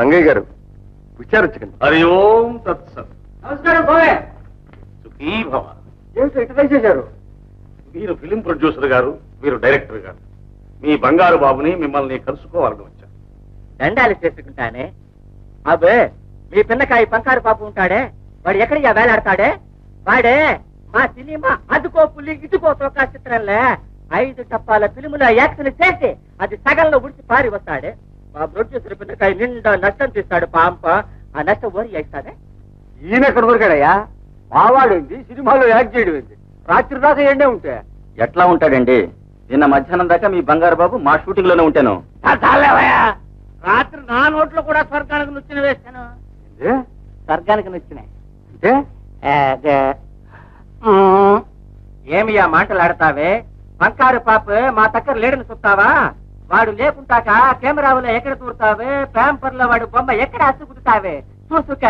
రంగయ్య గారు విచారించకండి. హరి ఓం తత్సత్. నమస్కారం బాయ్. సుఖీ భవ. ఏమిటి ఇట్లా చేశారు? మీరు ఫిలిం ప్రొడ్యూసర్ గారు, మీరు డైరెక్టర్ గారు. మీ బంగారు బాబుని మిమ్మల్ని కలుసుకోవాలని వచ్చారు. దండాలు చేసుకుంటానే. అబ్బే మీ పిన్నకాయ పంకారు పాపు ఉంటాడే, వాడు ఎక్కడికి వేలాడతాడే? వాడే మా సినిమా అదుకో పులి ఇదుకో తోకా చిత్రంలో 5 టప్పాల ఫిలిములో యాక్షన్ చేసి అది సగంలో ఉడిచి పారి వస్తాడే. మా ప్రొడ్యూసర్ పిన్నకాయ నిండా నష్టం తీస్తాడు. పాంప ఆ నష్టం ఓరి వేస్తాడే. ఈయన ఎక్కడ దొరికాడయ్యా? మావాడేంటి సినిమాలో యాక్ట్ చేయడం ఏంటి? రాత్రి దాకా ఏండే ఉంటే ఎట్లా ఉంటాడండి? నిన్న మధ్యాహ్నం దాకా మీ బంగారు బాబు మా షూటింగ్ లోనే ఉంటాను. రాత్రి నా నోట్లో కూడా స్వర్గానికి నొచ్చిన వేస్తాను. స్వర్గానికి నొచ్చినాయి అంటే ఏమి ఆ మాటలాడతావే? బంకారు పాప మా దగ్గర లేడని చూస్తావా? వాడు లేకుంటాక కెమెరాలో ఎక్కడ చూడతావే? పేపర్ లో వాడు బొమ్మ ఎక్కడ అసుకుతావే? చూసుక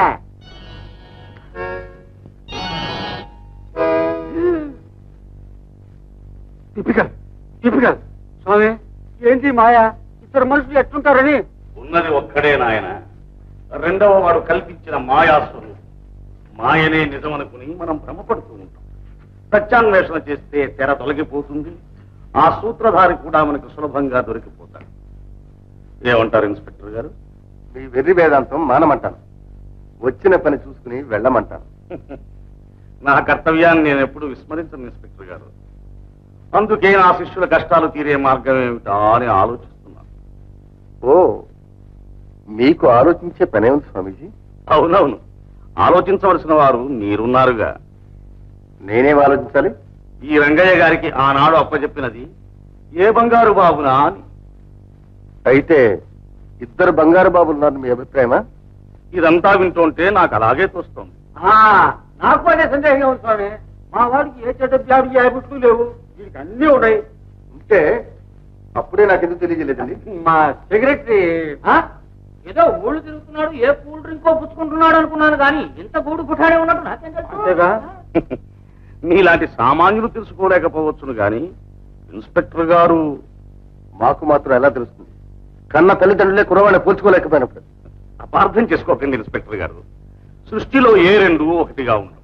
టిపికల్ టిపికల్. స్వామి ఏంటి మాయా? ఇద్దరు మనుషులు ఎట్లుంటారని? ఉన్నది ఒక్కడే నాయన. రెండవ వాడు కల్పించిన మాయాస్వరూపం. మాయనే నిజమనుకుని మనం భ్రమపడుతూ ఉంటాం. సత్యాన్వేషణ చేస్తే తెర తొలగిపోతుంది. ఆ సూత్రధారి కూడా మనకు సులభంగా దొరికిపోతాడు. ఏమంటారు ఇన్స్పెక్టర్ గారు? మీ వెర్రి వేదాంతం మానమంటాను. వచ్చిన పని చూసుకుని వెళ్ళమంటాను. నా కర్తవ్యాన్ని నేను ఎప్పుడు విస్మరించను ఇన్స్పెక్టర్ గారు. అందుకే నా శిష్యుల కష్టాలు తీరే మార్గం ఏమిటా అని ఆలోచిస్తున్నాను. ఓ, మీకు ఆలోచించే పనే ఉంది స్వామీజీ. అవునవును, ఆలోచించవలసిన వారు మీరున్నారుగా. నేనేం ఆలోచించాలి? ఈ రంగయ్య గారికి ఆనాడు అప్పచెప్పినది ఏ బంగారు బాబునా అని. అయితే 2 బంగారు బాబులు ఉన్నారు మీ అభిప్రాయమా? ఇదంతా వింటుంటే నాకు అలాగే తోస్తోంది. నాకు అదే సందేహంగా ఉంది స్వామి. మా వాడికి ఏ చెడ్డ బ్యాడు యాబుట్లు లేవు, వీడికి అన్నీ ఉన్నాయి. ఉంటే అప్పుడే నాకెందుకు తెలియజేయలేదండి? మా సెక్రటరీ ఏదో ఊళ్ళు తిరుగుతున్నాడు, ఏ కూల్ డ్రింక్ పుచ్చుకుంటున్నాడు అనుకున్నాను కానీ ఇంత గూడు పుట్టాడే ఉన్నట్టు నాకేం అంతేగా? తెలుసు? మీలాంటి సామాన్యులు తెలుసుకోలేకపోవచ్చును గాని ఇన్స్పెక్టర్ గారు మాకు మాత్రం ఎలా తెలుస్తుంది? కన్న తల్లిదండ్రులే కురవాళ్ళని పోల్చుకోలేకపోయినప్పుడు. అపార్థం చేసుకోకండి ఇన్స్పెక్టర్ గారు. సృష్టిలో ఏ రెండు ఒకటిగా ఉండవు.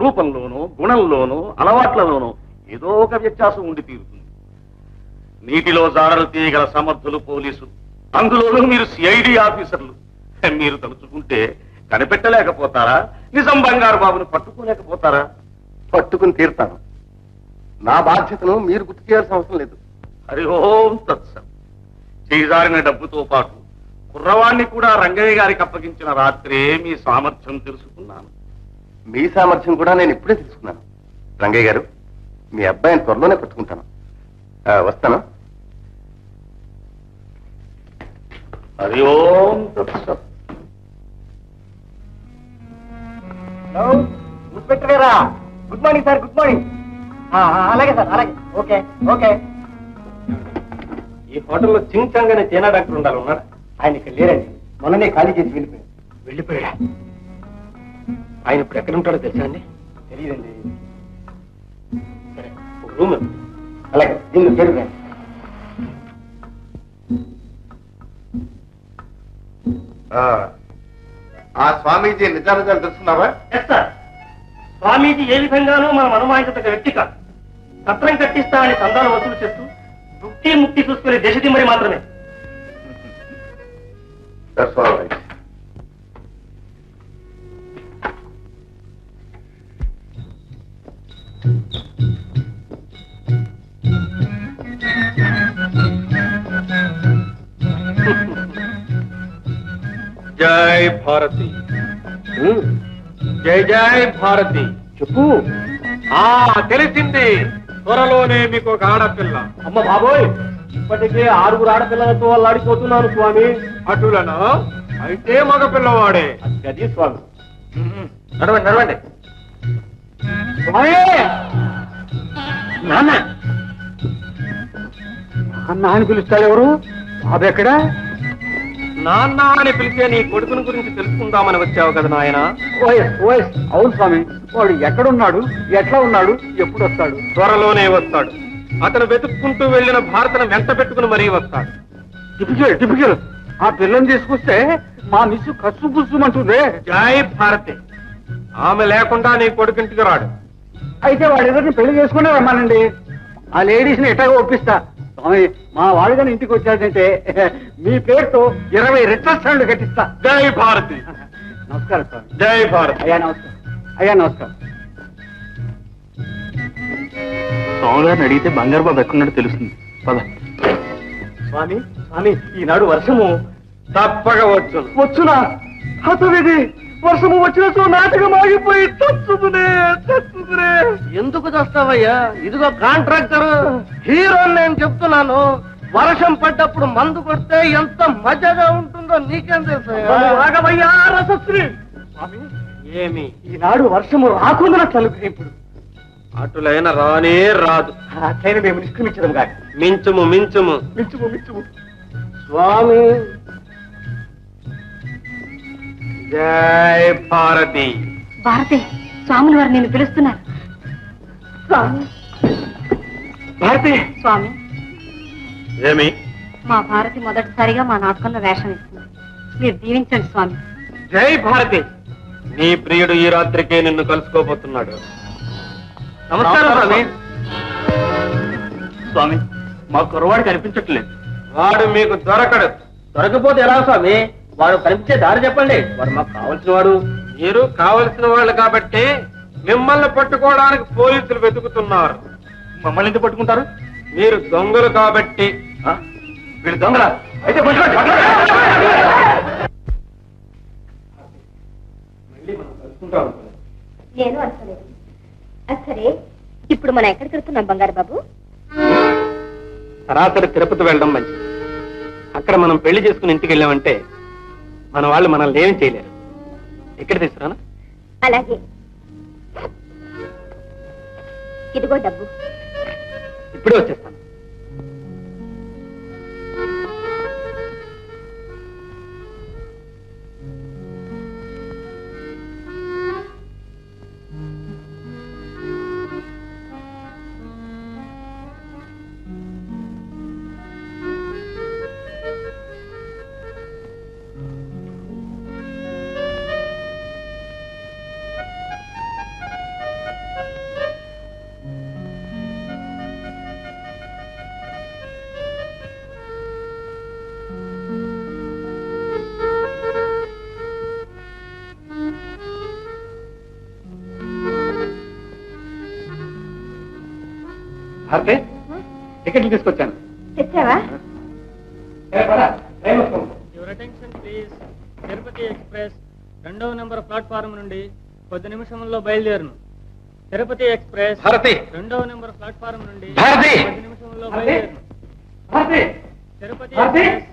రూపంలోనూ గుణంలోనూ అలవాట్లలోనూ ఏదో ఒక వ్యత్యాసం ఉండి తీరుతుంది. నీటిలో జాడలు తీయగల సమర్థులు పోలీసులు, అందులోనూ మీరు సిఐడి ఆఫీసర్లు. మీరు తలుచుకుంటే కనిపెట్టలేకపోతారా? నిజం బంగారు బాబుని పట్టుకోలేకపోతారా? పట్టుకుని తీరుతాను. నా బాధ్యతను మీరు గుర్తు చేయాల్సిన అవసరం లేదు. హరి ఓం తత్సత్. చేజారిన డబ్బుతో పాటు కుర్రవాణ్ణి కూడా రంగయ్య గారికి అప్పగించిన రాత్రే మీ సామర్థ్యం తెలుసుకున్నాను. మీ సామర్థ్యం కూడా నేను ఇప్పుడే తెలుసుకున్నాను. రంగయ్య గారు, మీ అబ్బాయిని త్వరలోనే పట్టుకుంటాను. వస్తాను. హరి ఓం తత్సత్. ఇన్స్పెక్టర్ గారా, good morning sir. Good morning. అలాగే సార్, అలాగే. Okay okay. ఈ హోటల్లో చింగ్ చంగ్ అనే చైనా డాక్టర్ ఉండాలి, ఉన్నాడా? ఆయన ఇక్కడ లేరండి, మొన్ననే ఖాళీ చేసి వెళ్ళిపోయాడు. వెళ్ళిపోయా? ఆయన ఇప్పుడు ఎక్కడ ఉంటాడో తెలుసా అండి? తెలియదండి. సరే, ఒక రూమ్ అలాగే దీన్ని జరుగుతుంది. ఆ స్వామీజీ నిజానిజాలు తెలుసుకున్నావా? స్వామీజీ ఏ విధంగానూ మనం అనుమానించదగ్గ వ్యక్తి కాదు. సత్రం కట్టిస్తా అని సందాలు వసూలు చేస్తూ దుక్కి ముక్తి చూసుకునే దేశదిమ్మడి మాత్రమే. That's all right. జై భారతి. జై జై భారతి. చెప్పు. తెలిసింది, త్వరలోనే మీకు ఒక ఆడపిల్ల. అమ్మ బాబోయ్, ఇప్పటికే 6 ఆడపిల్లలతో అల్లాడిపోతున్నాను స్వామి. అటులనా? అయితే మగ పిల్లవాడే. అది స్వామి. నడవండి నడవండి. నాన్న నాన్న అని పిలుస్తాడు. ఎవరు? బాబు ఎక్కడా? నాన్న అని పిలిచే నీ కొడుకుని గురించి తెలుసుకుందామని వచ్చావు కదా నాయన. ఓఎస్ అవును స్వామి. వాడు ఎక్కడున్నాడు, ఎట్లా ఉన్నాడు, ఎప్పుడు వస్తాడు? త్వరలోనే వస్తాడు. అతను వెతుక్కుంటూ వెళ్లిన భారతను వెంట పెట్టుకుని మరీ వస్తాడు. టిపికల్. ఆ పిల్లని తీసుకొస్తే మా మిస్ కసు పుసుమంటుందే. జై భారతి. ఆమె లేకుండా నీ కొడుకింటికి రాడు. అయితే వాడిద్దరిని పెళ్లి చేసుకునే రమ్మానండి. ఆ లేడీస్ ని ఎట్లాగో ఒప్పిస్తా. స్వామి, మా వాడు కానీ ఇంటికి వచ్చాడంటే మీ పేరుతో 20 రెట్ల స్టాండ్లు కట్టిస్తా. జై భారతి. నమస్కారం స్వామి. జై భారతి. అయ్యా నమస్కారం. అయ్యా నమస్కారం. స్వామిగారిని అడిగితే బంగారు బాబు ఎక్కడున్నాడో తెలుస్తుంది. పద. స్వామి స్వామి, ఈనాడు వర్షము తప్పక వచ్చు. వచ్చునా? హతవిధి. వర్షము వచ్చినట్టు నాటకం ఆగిపోయి చచ్చుకునే. ఎందుకు చేస్తావయ్యా? ఇదిగో కాంట్రాక్టర్, హీరో నేను చెప్తున్నాను. వర్షం పడ్డప్పుడు మందు కొడితే ఎంత మజాగా ఉంటుందో నీకేం తెలుసా? రసశ్రీ. స్వామి, ఏమి ఈనాడు వర్షము రాకుండా తలుపు ఇప్పుడు అటులైన రానే రాదు. అట్లయినా మేము నిష్క్రమించడం కాదు. మించుము మించుము. మించుము. స్వామి. జై భారతి. భారతి, స్వాములు వారు నేను పిలుస్తున్నారు. భారతి. స్వామి, ఏమి? మా భారతి మొదటిసారిగా మా నాటకంలో వేషం ఇస్తుంది. మీరు దీవించండి స్వామి. జై భారతి. నీ ప్రియుడు ఈ రాత్రికే నిన్ను కలుసుకోబోతున్నాడు. నమస్కారం స్వామి. స్వామి, మా కుర్రవాడు కనిపించట్లేదు. వాడు మీకు దొరకడు. దొరకపోతే ఎలా స్వామి? వాడు కనిపించే దారి చెప్పండి. వాడు మాకు కావలసిన వాడు. మీరు కావలసిన వాళ్ళు కాబట్టి మిమ్మల్ని పట్టుకోవడానికి పోలీసులు వెతుకుతున్నారు. మమ్మల్ని ఎందుకు పట్టుకుంటారు? మీరు దొంగలు కాబట్టి. వీళ్ళు దొంగలా? అయితే పట్టుకోండి. నేను అనుకోలేదు. సరే, ఇప్పుడు మనం ఎక్కడికి వెళ్తున్నాం బంగారు బాబు? సరాసరి తిరుపతి వెళ్ళడం మంచిది. అక్కడ మనం పెళ్లి చేసుకుని ఇంటికి వెళ్ళామంటే మన వాళ్ళు మనల్ని ఏం చేయలేరు. ఎక్కడ తీసుకురానా? అలాగే. ఇదిగో డబ్బు. ఇప్పుడే వచ్చేస్తాను. భారతి, టికెట్లు తీసుకొచ్చాను. తెచ్చావా? Your attention please. Tirupati express 2వ నెంబర్ ప్లాట్ఫారం నుండి కొద్ది నిమిషంలో బయలుదేరును. తిరుపతి ఎక్స్ప్రెస్ 2వ నెంబర్ ప్లాట్ఫారం నుండి కొద్ది నిమిషంలో బయలుదేరును. తిరుపతి ఎక్స్ప్రెస్